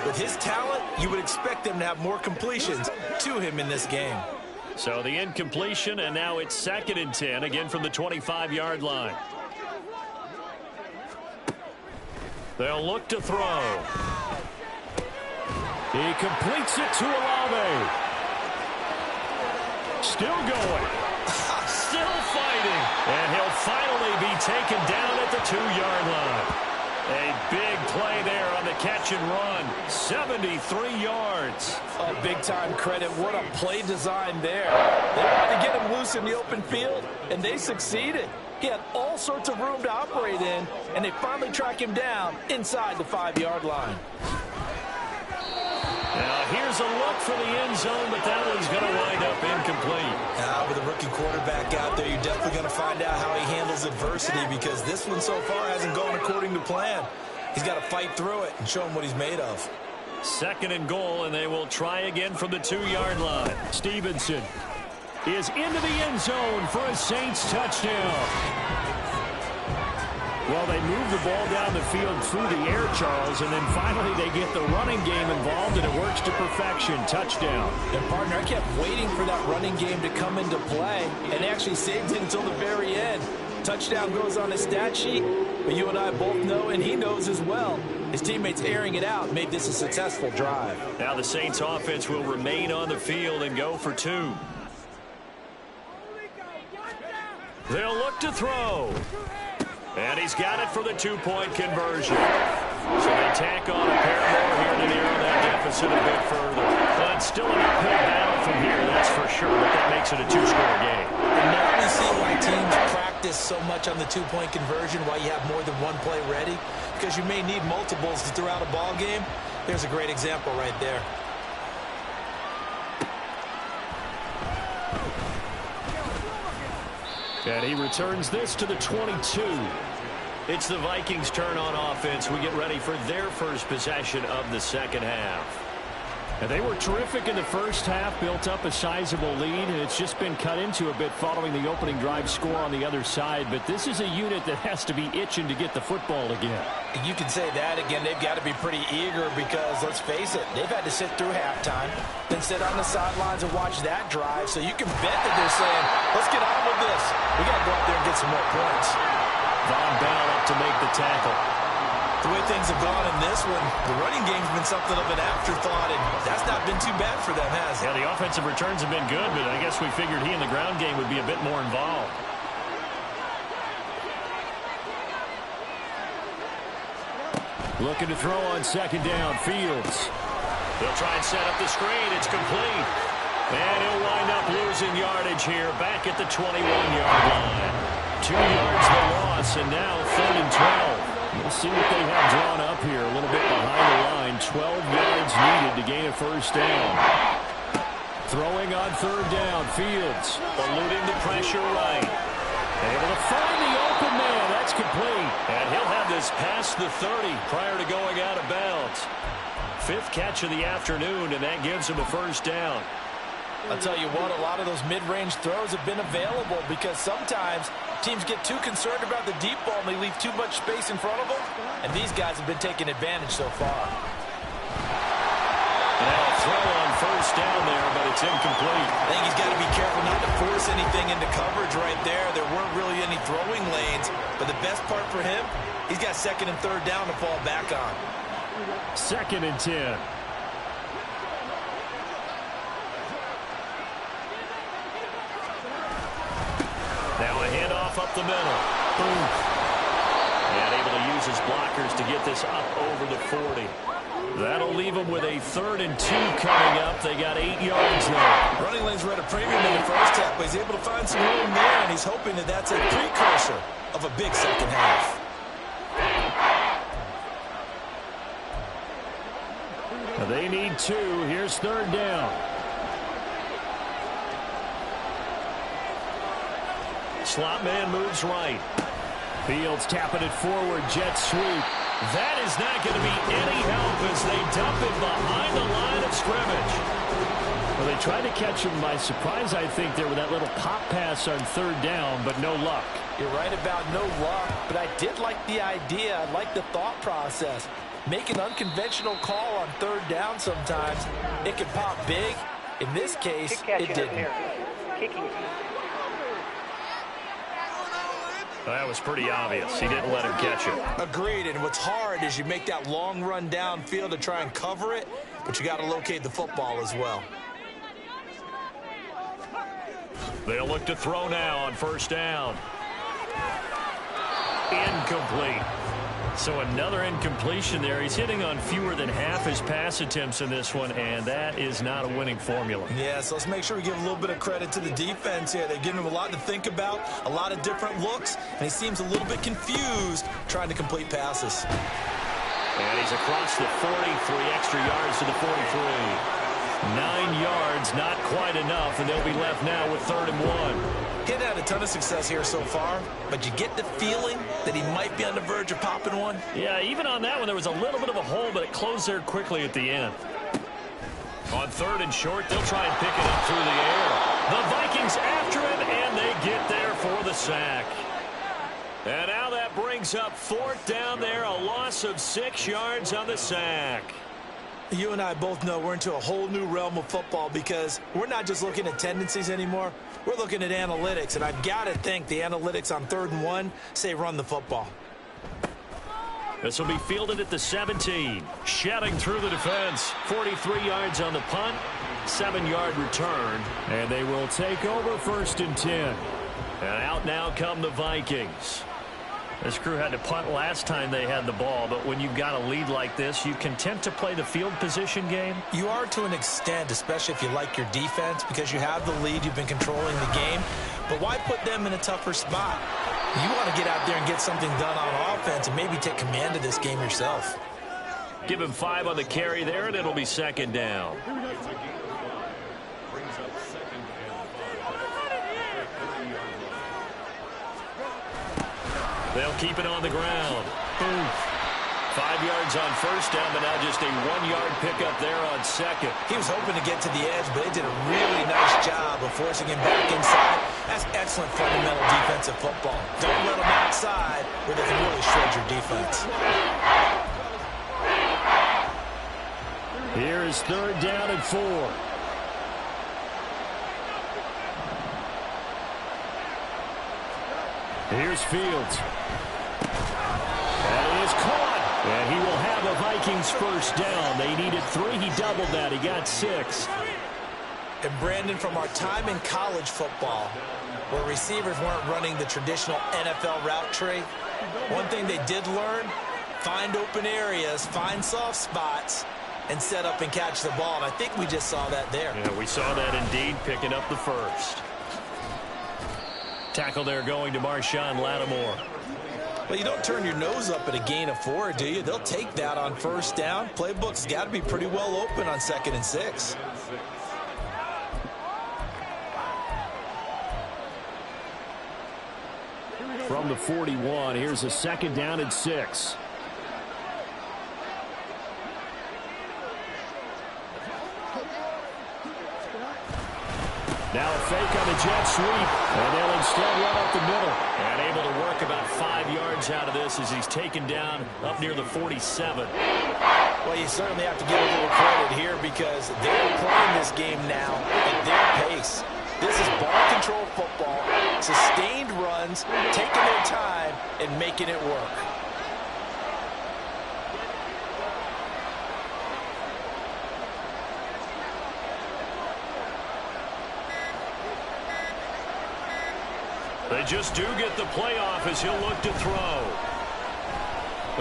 Speaker 4: with his talent, you would expect them to have more completions to him in this game.
Speaker 5: So the incompletion, and now it's 2nd and 10, again from the 25-yard line. They'll look to throw. He completes it to Olave. Still going. Still fighting. And he'll finally be taken down at the 2-yard line. A big play there on the catch and run. 73 yards.
Speaker 4: Oh, big-time credit. What a play design there. They wanted to get him loose in the open field, and they succeeded. He had all sorts of room to operate in, and they finally track him down inside the 5-yard line.
Speaker 5: Now, here's a look for the end zone, but that one's going to wind up incomplete.
Speaker 4: Now, with a rookie quarterback out there, you're definitely going to find out how he handles adversity, because this one so far hasn't gone according to plan. He's got to fight through it and show him what he's made of.
Speaker 5: 2nd and goal, and they will try again from the 2-yard line. Stevenson is into the end zone for a Saints touchdown. Well, they move the ball down the field through the air, Charles, and then finally they get the running game involved, and it works to perfection. Touchdown.
Speaker 4: And, partner, I kept waiting for that running game to come into play, and actually saved it until the very end. Touchdown goes on his stat sheet, but you and I both know, and he knows as well, his teammates airing it out made this a successful drive.
Speaker 5: Now the Saints offense will remain on the field and go for 2. They'll look to throw. And he's got it for the 2-point conversion. So they tack on a pair more here to narrow that deficit a bit further. But it's still an uphill battle from here, that's for sure. But that makes it a 2-score game.
Speaker 4: And now we see why teams practice so much on the 2-point conversion, why you have more than one play ready. Because you may need multiples to throw out a ball game. There's a great example right there.
Speaker 5: And he returns this to the 22. It's the Vikings' turn on offense. We get ready for their first possession of the second half. And they were terrific in the first half, built up a sizable lead, and it's just been cut into a bit following the opening drive score on the other side. But this is a unit that has to be itching to get the football again.
Speaker 4: You can say that again. They've got to be pretty eager because, let's face it, they've had to sit through halftime, then sit on the sidelines and watch that drive. So you can bet that they're saying, let's get on with this. We got to go out there and get some more points.
Speaker 5: Von Bell up to make the tackle.
Speaker 4: The way things have gone in this one, the running game's been something of an afterthought, and that's not been too bad for them, has it?
Speaker 5: Yeah, the offensive returns have been good, but I guess we figured he in the ground game would be a bit more involved. Looking to throw on second down. Fields.
Speaker 2: They'll try and set up the screen. It's complete. And he'll wind up losing yardage here back at the 21-yard line. 2 yards the loss, and now 3rd and 12. We'll see what they have drawn up here. A little bit behind the line. 12 yards needed to gain a first down. Throwing on 3rd down. Fields eluding the pressure right. Able to find the open man. That's complete. And he'll have this past the 30 prior to going out of bounds. 5th catch of the afternoon, and that gives him a first down.
Speaker 4: I'll tell you what, a lot of those mid-range throws have been available because sometimes teams get too concerned about the deep ball and they leave too much space in front of them, and these guys have been taking advantage so far.
Speaker 2: Now a throw on first down there, but it's incomplete.
Speaker 4: I think he's got to be careful not to force anything into coverage right there. There weren't really any throwing lanes, but the best part for him, he's got 2nd and 3rd down to fall back on.
Speaker 5: 2nd and 10.
Speaker 2: Now a handoff up the middle. Boom. And able to use his blockers to get this up over the 40. That'll leave them with a 3rd and 2 coming up. They got 8 yards there.
Speaker 4: Running lanes were at a premium in the first half, but he's able to find some room there, and he's hoping that that's a precursor of a big second half.
Speaker 5: They need 2. Here's 3rd down.
Speaker 2: Slot man moves right.
Speaker 5: Fields tapping it forward. Jet sweep.
Speaker 2: That is not going to be any help as they dump it behind the line of scrimmage.
Speaker 5: Well, they tried to catch him by surprise, I think, there with that little pop pass on 3rd down, but no luck.
Speaker 4: You're right about no luck, but I did like the idea. I like the thought process. Make an unconventional call on 3rd down sometimes. It can pop big. In this case, it didn't.
Speaker 2: That was pretty obvious. He didn't let him catch it.
Speaker 4: Agreed, and what's hard is you make that long run downfield to try and cover it, but you got to locate the football as well.
Speaker 2: They'll look to throw now on 1st down. Incomplete. So another incompletion there. He's hitting on fewer than half his pass attempts in this one, and that is not a winning formula.
Speaker 4: Yeah, so let's make sure we give a little bit of credit to the defense here. They've given him a lot to think about, a lot of different looks, and he seems a little bit confused trying to complete passes.
Speaker 2: And he's across the 40, 3 extra yards to the 43. 9 yards, not quite enough, and they'll be left now with 3rd and 1.
Speaker 4: He's had a ton of success here so far, but you get the feeling that he might be on the verge of popping one.
Speaker 2: Yeah, even on that one, there was a little bit of a hole, but it closed there quickly at the end. On 3rd and short, they'll try and pick it up through the air. The Vikings after him, and they get there for the sack. And now that brings up 4th down there, a loss of 6 yards on the sack.
Speaker 4: You and I both know we're into a whole new realm of football because we're not just looking at tendencies anymore. We're looking at analytics, and I've got to think the analytics on 3rd and 1 say run the football.
Speaker 2: This will be fielded at the 17. Shedding through the defense. 43 yards on the punt. 7-yard return.
Speaker 5: And they will take over 1st and 10.
Speaker 2: And out now come the Vikings. This crew had to punt last time they had the ball, but when you've got a lead like this, you content to play the field position game?
Speaker 4: You are to an extent, especially if you like your defense, because you have the lead, you've been controlling the game. But why put them in a tougher spot? You want to get out there and get something done on offense and maybe take command of this game yourself.
Speaker 2: Give him 5 on the carry there, and it'll be 2nd down. They'll keep it on the ground. 5 yards on 1st down, but now just a 1-yard pickup there on 2nd.
Speaker 4: He was hoping to get to the edge, but they did a really nice job of forcing him back inside. That's excellent fundamental defensive football. Don't let them outside where they can really shred your defense.
Speaker 5: Here is 3rd down and 4. Here's Fields. That is caught. And he will have a Vikings 1st down. They needed 3. He doubled that. He got 6.
Speaker 4: And Brandon, from our time in college football, where receivers weren't running the traditional NFL route tree, one thing they did learn, find open areas, find soft spots, and set up and catch the ball. And I think we just saw that there.
Speaker 5: Yeah, we saw that indeed, picking up the first. Tackle there going to Marshawn Lattimore.
Speaker 4: Well, you don't turn your nose up at a gain of 4, do you? They'll take that on first down. Playbook's got to be pretty well open on 2nd and 6.
Speaker 5: From the 41, here's a 2nd down and 6. Now a fake on the jet sweep, and they'll instead run up the middle. And able to work about 5 yards out of this as he's taken down up near the 47.
Speaker 4: Well, you certainly have to give a little credit here because they're playing this game now at their pace. This is ball control football, sustained runs, taking their time, and making it work.
Speaker 5: They just do get the playoff as he'll look to throw.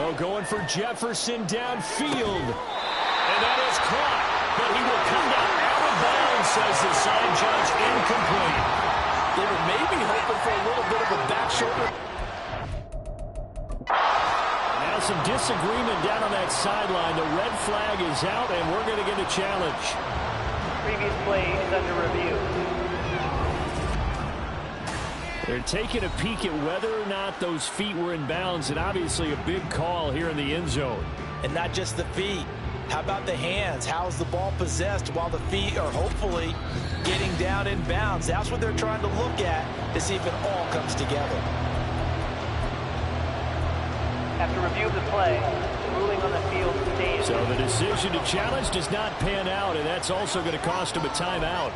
Speaker 5: Oh, going for Jefferson downfield. And that is caught. But he will come down out of bounds, says the side judge, incomplete.
Speaker 4: They were maybe hoping for a little bit of a back shoulder.
Speaker 5: Now some disagreement down on that sideline. The red flag is out, and we're going to get a challenge.
Speaker 7: Previous play is under review.
Speaker 5: They're taking a peek at whether or not those feet were in bounds, and obviously a big call here in the end zone.
Speaker 4: And not just the feet. How about the hands? How is the ball possessed while the feet are hopefully getting down in bounds? That's what they're trying to look at to see if it all comes together.
Speaker 7: After review of the play, ruling on the field stays.
Speaker 5: So the decision to challenge does not pan out, and that's also going to cost him a timeout.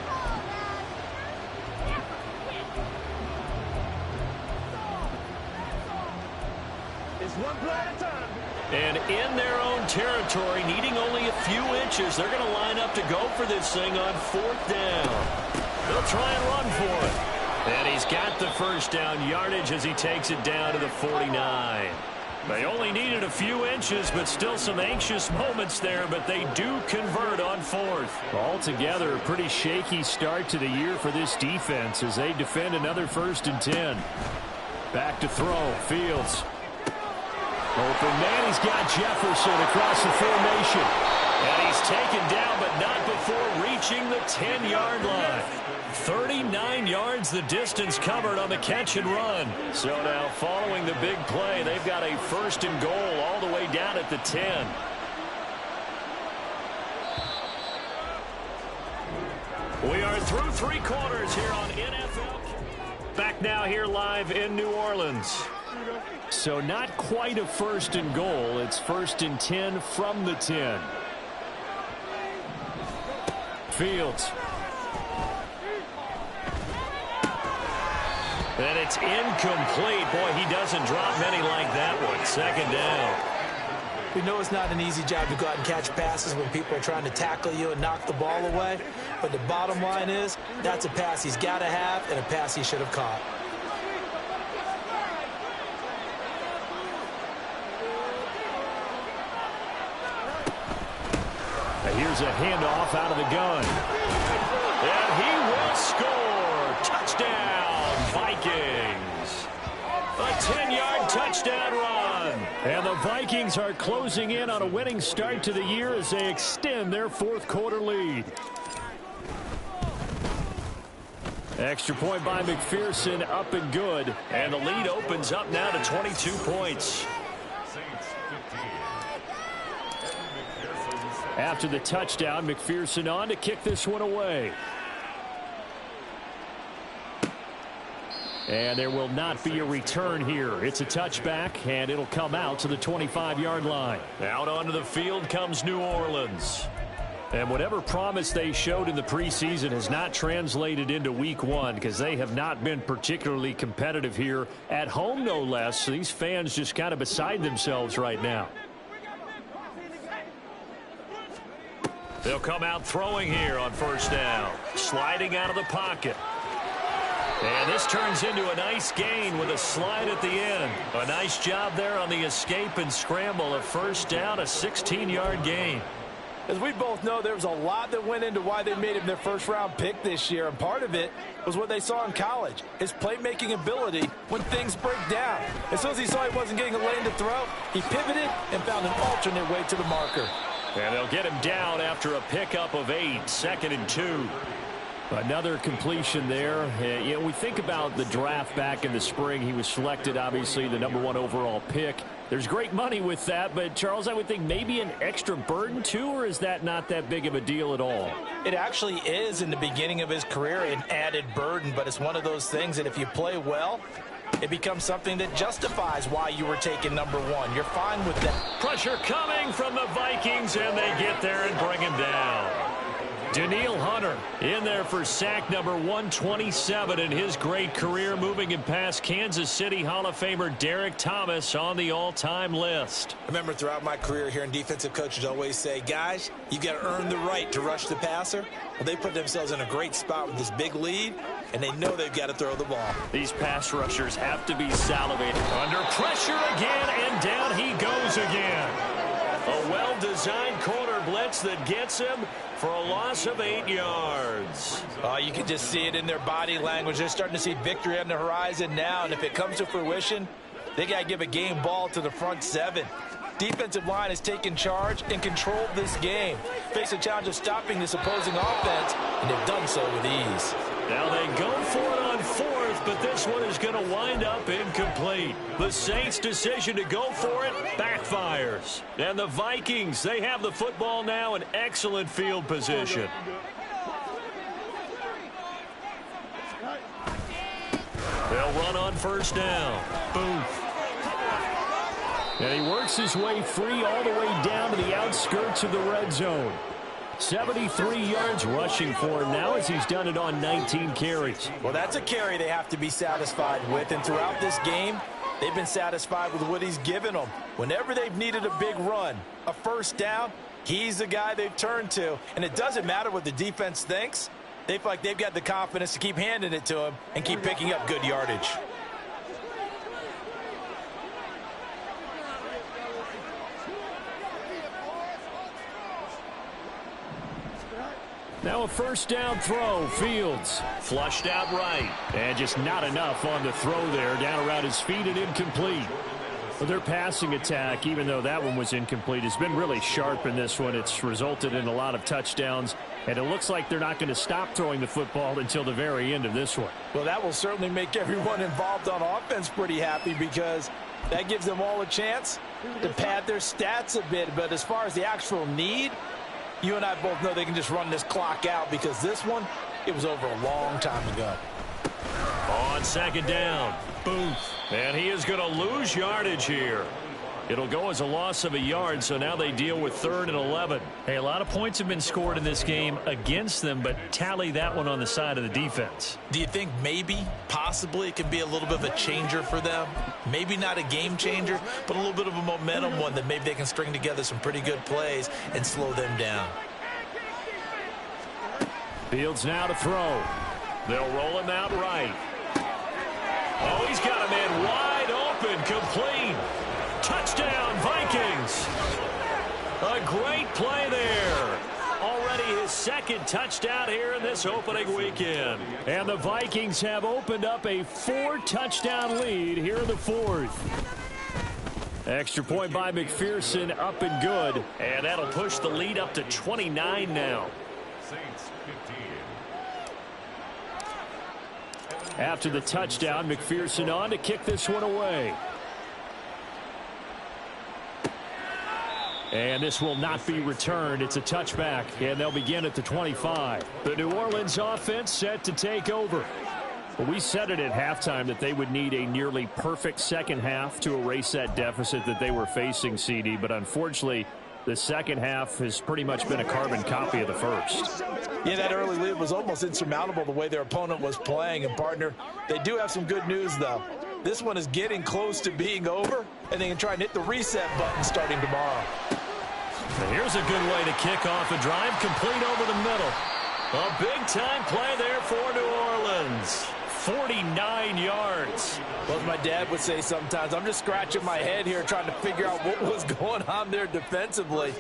Speaker 8: One play at a time.
Speaker 5: And in their own territory, needing only a few inches, they're going to line up to go for this thing on 4th down. They'll try and run for it. And he's got the first down yardage as he takes it down to the 49. They only needed a few inches, but still some anxious moments there, but they do convert on 4th. Altogether, a pretty shaky start to the year for this defense as they defend another 1st and 10. Back to throw, Fields. Open man, he's got Jefferson across the formation. And he's taken down, but not before reaching the 10-yard line. 39 yards the distance covered on the catch and run. So now following the big play, they've got a 1st and goal all the way down at the 10. We are through 3 quarters here on NFL. Back now here live in New Orleans. So not quite a 1st and goal. It's 1st and 10 from the 10. Fields. And it's incomplete. Boy, he doesn't drop many like that one. 2nd down.
Speaker 4: We know it's not an easy job to go out and catch passes when people are trying to tackle you and knock the ball away. But the bottom line is, that's a pass he's got to have and a pass he should have caught.
Speaker 5: Here's a handoff out of the gun. And he will score. Touchdown, Vikings. A 10-yard touchdown run. And the Vikings are closing in on a winning start to the year as they extend their 4th quarter lead. Extra point by McPherson, up and good. And the lead opens up now to 22 points. After the touchdown, McPherson on to kick this one away. And there will not be a return here. It's a touchback, and it'll come out to the 25-yard line. Out onto the field comes New Orleans. And whatever promise they showed in the preseason has not translated into week 1 because they have not been particularly competitive here at home, no less. So these fans just kind of beside themselves right now. They'll come out throwing here on 1st down. Sliding out of the pocket.
Speaker 2: And this turns into a nice gain with a slide at the end. A nice job there on the escape and scramble. A first down, a 16-yard gain.
Speaker 4: As we both know, there was a lot that went into why they made him their first-round pick this year, and part of it was what they saw in college, his playmaking ability when things break down. As soon as he saw he wasn't getting a lane to throw, he pivoted and found an alternate way to the marker.
Speaker 2: And they'll get him down after a pickup of 8, 2nd and 2. Another completion there. You know, we think about the draft back in the spring. He was selected, obviously, the #1 overall pick. There's great money with that, but, Charles, I would think maybe an extra burden, too, or is that not that big of a deal at all?
Speaker 4: It actually is in the beginning of his career an added burden, but it's one of those things that if you play well, it becomes something that justifies why you were taken #1. You're fine with that.
Speaker 2: Pressure coming from the Vikings, and they get there and bring him down. Danielle Hunter in there for sack number 127 in his great career, moving him past Kansas City Hall of Famer Derek Thomas on the all-time list.
Speaker 3: I remember throughout my career hearing defensive coaches always say, guys, you got to earn the right to rush the passer. Well, they put themselves in a great spot with this big lead, and they know they've got to throw the ball.
Speaker 2: These pass rushers have to be salivating. Under pressure again, and down he goes again. A well-designed corner blitz that gets him for a loss of 8 yards.
Speaker 4: You can just see it in their body language. They're starting to see victory on the horizon now, and if it comes to fruition, they got to give a game ball to the front 7. Defensive line has taken charge and controlled this game. Face a challenge of stopping this opposing offense, and they've done so with ease.
Speaker 2: Now they go for it on 4th, but this one is going to wind up incomplete. The Saints' decision to go for it backfires. And the Vikings, they have the football now in excellent field position. They'll run on first down. Booth. And he works his way free all the way down to the outskirts of the red zone. 73 yards rushing for him now as he's done it on 19 carries.
Speaker 4: Well, that's a carry they have to be satisfied with, and throughout this game, they've been satisfied with what he's given them. Whenever they've needed a big run, a first down, he's the guy they've turned to. And it doesn't matter what the defense thinks. They feel like they've got the confidence to keep handing it to him and keep picking up good yardage.
Speaker 2: Now a first down throw. Fields flushed out right. And just not enough on the throw there. Down around his feet and incomplete. Well, their passing attack, even though that one was incomplete, has been really sharp in this one. It's resulted in a lot of touchdowns. And it looks like they're not going to stop throwing the football until the very end of this one.
Speaker 4: Well, that will certainly make everyone involved on offense pretty happy because that gives them all a chance to pad their stats a bit. But as far as the actual need, you and I both know they can just run this clock out because this one, it was over a long time ago.
Speaker 2: On second down, Booth. And he is going to lose yardage here. It'll go as a loss of a yard, so now they deal with 3rd and 11. Hey, a lot of points have been scored in this game against them, but tally that one on the side of the defense.
Speaker 3: Do you think maybe, possibly, it can be a little bit of a changer for them? Maybe not a game changer, but a little bit of a momentum one that maybe they can string together some pretty good plays and slow them down.
Speaker 2: Fields now to throw. They'll roll him out right. Oh, he's got a man wide open, complete. Touchdown, Vikings. A great play there. Already his 2nd touchdown here in this opening weekend. And the Vikings have opened up a 4-touchdown lead here in the 4th. Extra point by McPherson, up and good. And that'll push the lead up to 29 now. After the touchdown, McPherson on to kick this one away. And this will not be returned. It's a touchback, and they'll begin at the 25. The New Orleans offense set to take over. Well, we said it at halftime that they would need a nearly perfect second half to erase that deficit that they were facing, CD. But unfortunately, the second half has pretty much been a carbon copy of the first.
Speaker 4: Yeah, that early lead was almost insurmountable the way their opponent was playing. And, partner, they do have some good news, though. This one is getting close to being over, and they can try and hit the reset button starting tomorrow.
Speaker 2: And here's a good way to kick off a drive, complete over the middle. A big-time play there for New Orleans.
Speaker 5: 49 yards.
Speaker 4: Well, as my dad would say sometimes, I'm just scratching my head here trying to figure out what was going on there defensively.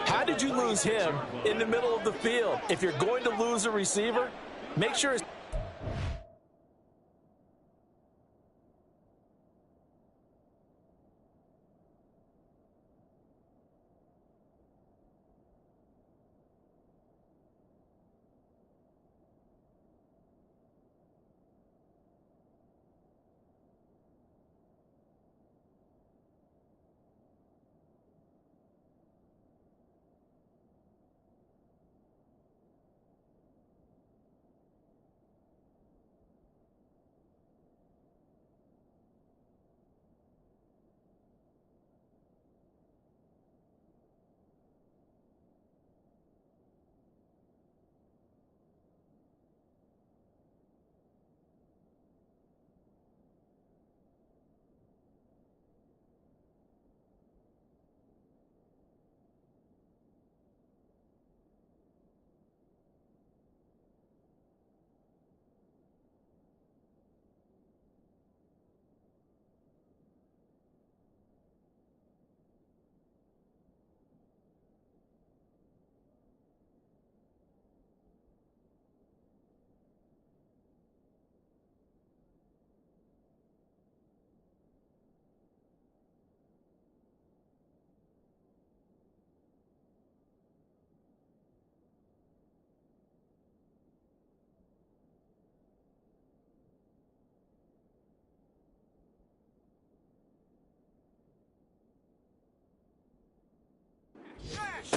Speaker 4: How did you lose him in the middle of the field? If you're going to lose a receiver, make sure it's...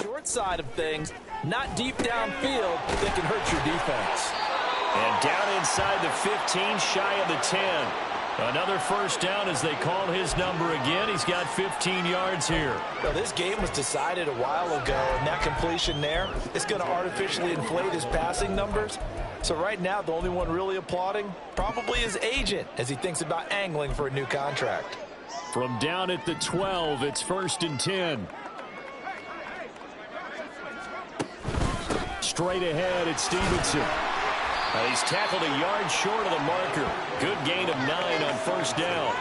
Speaker 4: short side of things, not deep downfield, that can hurt your defense.
Speaker 5: And down inside the 15, shy of the 10. Another first down as they call his number again. He's got 15 yards here.
Speaker 4: Well, this game was decided a while ago, and that completion there is going to artificially inflate his passing numbers. So right now, the only one really applauding probably his agent as he thinks about angling for a new contract.
Speaker 5: From down at the 12, it's 1st and 10. Straight ahead, it's Stevenson. He's tackled a yard short of the marker. Good gain of 9 on 1st down.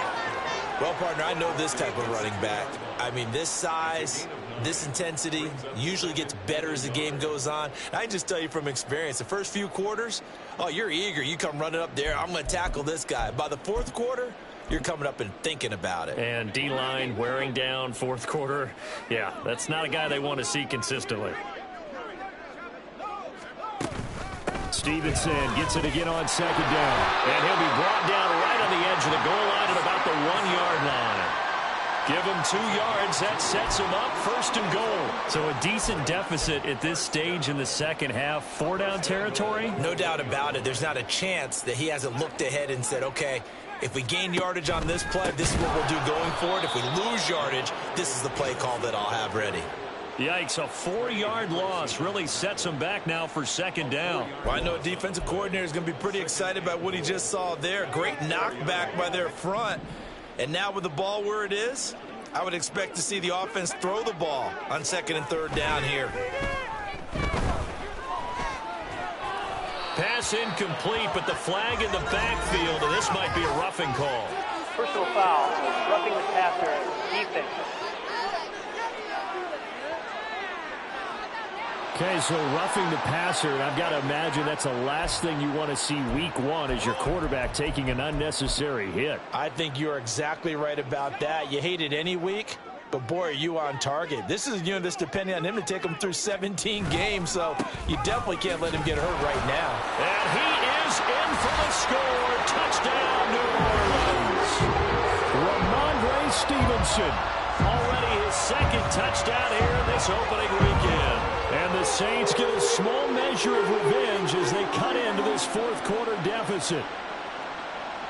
Speaker 3: Well, partner, I know this type of running back. I mean, this size, this intensity usually gets better as the game goes on. I can just tell you from experience, the first few quarters, oh, you're eager. You come running up there, I'm going to tackle this guy. By the 4th quarter, you're coming up and thinking about it.
Speaker 5: And D-line wearing down 4th quarter. Yeah, that's not a guy they want to see consistently. Stevenson gets it again on 2nd down. And he'll be brought down right on the edge of the goal line at about the 1-yard line. Give him 2 yards. That sets him up 1st and goal. So a decent deficit at this stage in the second half. 4-down territory?
Speaker 3: No doubt about it. There's not a chance that he hasn't looked ahead and said, okay, if we gain yardage on this play, this is what we'll do going forward. If we lose yardage, this is the play call that I'll have ready.
Speaker 5: Yikes, a 4-yard loss really sets him back now for 2nd down.
Speaker 3: Well, I know a defensive coordinator is going to be pretty excited by what he just saw there. Great knockback by their front. And now with the ball where it is, I would expect to see the offense throw the ball on 2nd and 3rd down here.
Speaker 5: Pass incomplete, but the flag in the backfield, and this might be a roughing call.
Speaker 7: Personal foul, roughing the passer, defense.
Speaker 5: Okay, so roughing the passer, and I've got to imagine that's the last thing you want to see week 1 is your quarterback taking an unnecessary hit.
Speaker 4: I think you're exactly right about that. You hate it any week, but boy, are you on target. This is, this depending on him to take him through 17 games, so you definitely can't let him get hurt right now.
Speaker 5: And he is in for the score. Touchdown, New Orleans. Ramondre Stevenson, already his 2nd touchdown here in this opening weekend. And the Saints get a small measure of revenge as they cut into this 4th quarter deficit.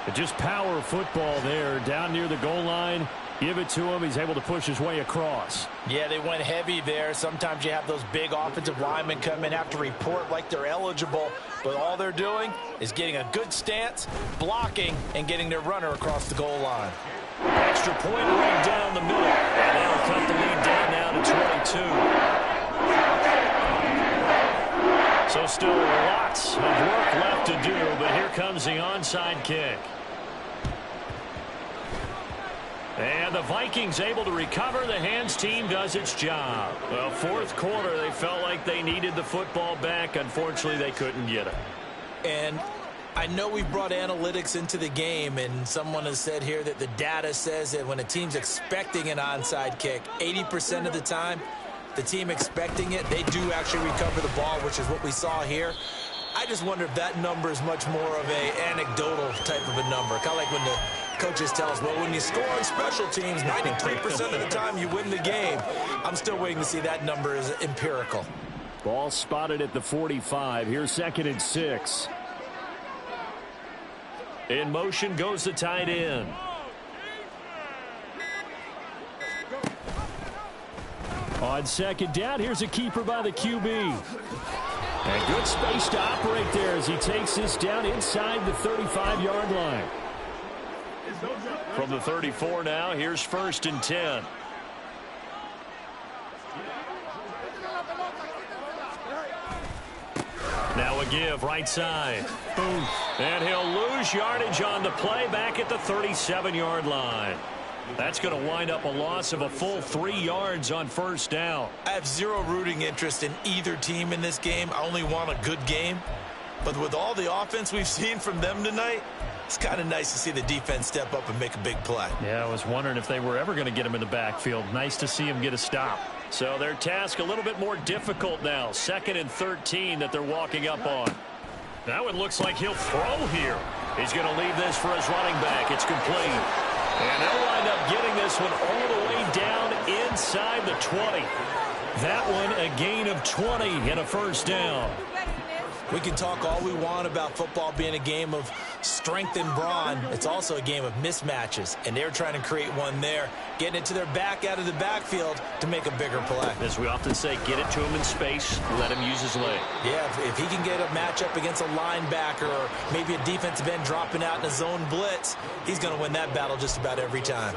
Speaker 5: But just power football there down near the goal line. Give it to him. He's able to push his way across.
Speaker 4: Yeah, they went heavy there. Sometimes you have those big offensive linemen come in, have to report like they're eligible. But all they're doing is getting a good stance, blocking, and getting their runner across the goal line.
Speaker 5: Extra point right down the middle. And that'll cut the lead down now to 22.
Speaker 2: So still lots of work left to do, but here comes the onside kick. And the Vikings able to recover. The hands team does its job. Well, fourth quarter, they felt like they needed the football back. Unfortunately, they couldn't get it.
Speaker 3: And I know we've brought analytics into the game, and someone has said here that the data says that when a team's expecting an onside kick, 80% of the time, the team expecting it, they do actually recover the ball, which is what we saw here. I just wonder if that number is much more of a anecdotal type of a number. Kind of like when the coaches tell us, well, when you score on special teams, 93% of the time you win the game. I'm still waiting to see that number is empirical.
Speaker 5: Ball spotted at the 45. Here's 2nd and 6.
Speaker 2: In motion goes the tight end.
Speaker 5: On 2nd down, here's a keeper by the QB. And good space to operate there as he takes this down inside the 35-yard line.
Speaker 2: From the 34 now, here's 1st and 10. Now a give right side. Boom. And he'll lose yardage on the play back at the 37-yard line. That's going to wind up a loss of a full 3 yards on 1st down.
Speaker 3: I have zero rooting interest in either team in this game. I only want a good game. But with all the offense we've seen from them tonight, it's kind of nice to see the defense step up and make a big play.
Speaker 2: Yeah, I was wondering if they were ever going to get him in the backfield. Nice to see him get a stop. So their task a little bit more difficult now. 2nd and 13 that they're walking up on. Now it looks like he'll throw here. He's going to leave this for his running back. It's complete. And they'll wind up getting this one all the way down inside the 20. That one a gain of 20 and a 1st down.
Speaker 3: We can talk all we want about football being a game of strength and brawn. It's also a game of mismatches, and they're trying to create one there, getting it to their back out of the backfield to make a bigger play.
Speaker 2: As we often say, get it to him in space, let him use his leg.
Speaker 3: Yeah, if he can get a matchup against a linebacker or maybe a defensive end dropping out in a zone blitz, he's going to win that battle just about every time.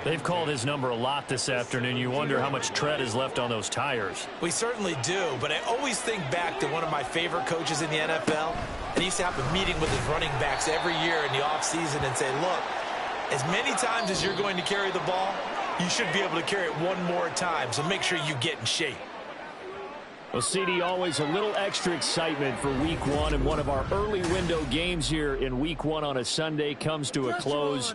Speaker 2: They've called his number a lot this afternoon. You wonder how much tread is left on those tires.
Speaker 3: We certainly do, but I always think back to one of my favorite coaches in the NFL, and he used to have a meeting with his running backs every year in the offseason and say, look, as many times as you're going to carry the ball, you should be able to carry it one more time, so make sure you get in shape.
Speaker 5: Well, CD, always a little extra excitement for Week 1, and one of our early window games here in Week 1 on a Sunday comes to a close.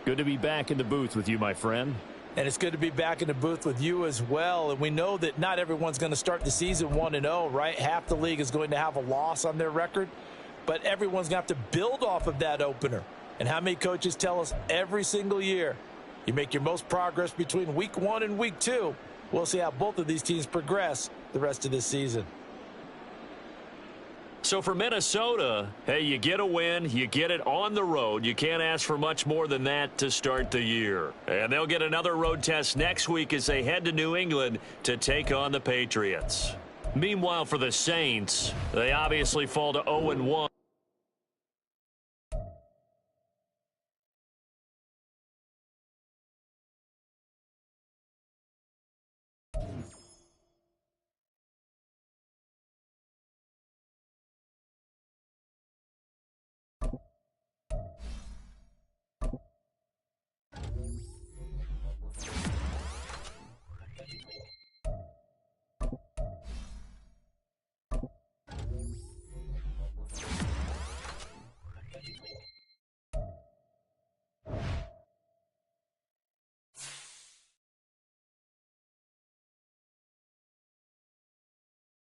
Speaker 5: Good to be back in the booth with you, my friend.
Speaker 3: And it's good to be back in the booth with you as well. And we know that not everyone's going to start the season 1-0, right? Half the league is going to have a loss on their record. But everyone's going to have to build off of that opener. And how many coaches tell us every single year, you make your most progress between Week 1 and Week 2. We'll see how both of these teams progress the rest of this season.
Speaker 2: So for Minnesota, hey, you get a win, you get it on the road. You can't ask for much more than that to start the year. And they'll get another road test next week as they head to New England to take on the Patriots. Meanwhile, for the Saints, they obviously fall to 0-1.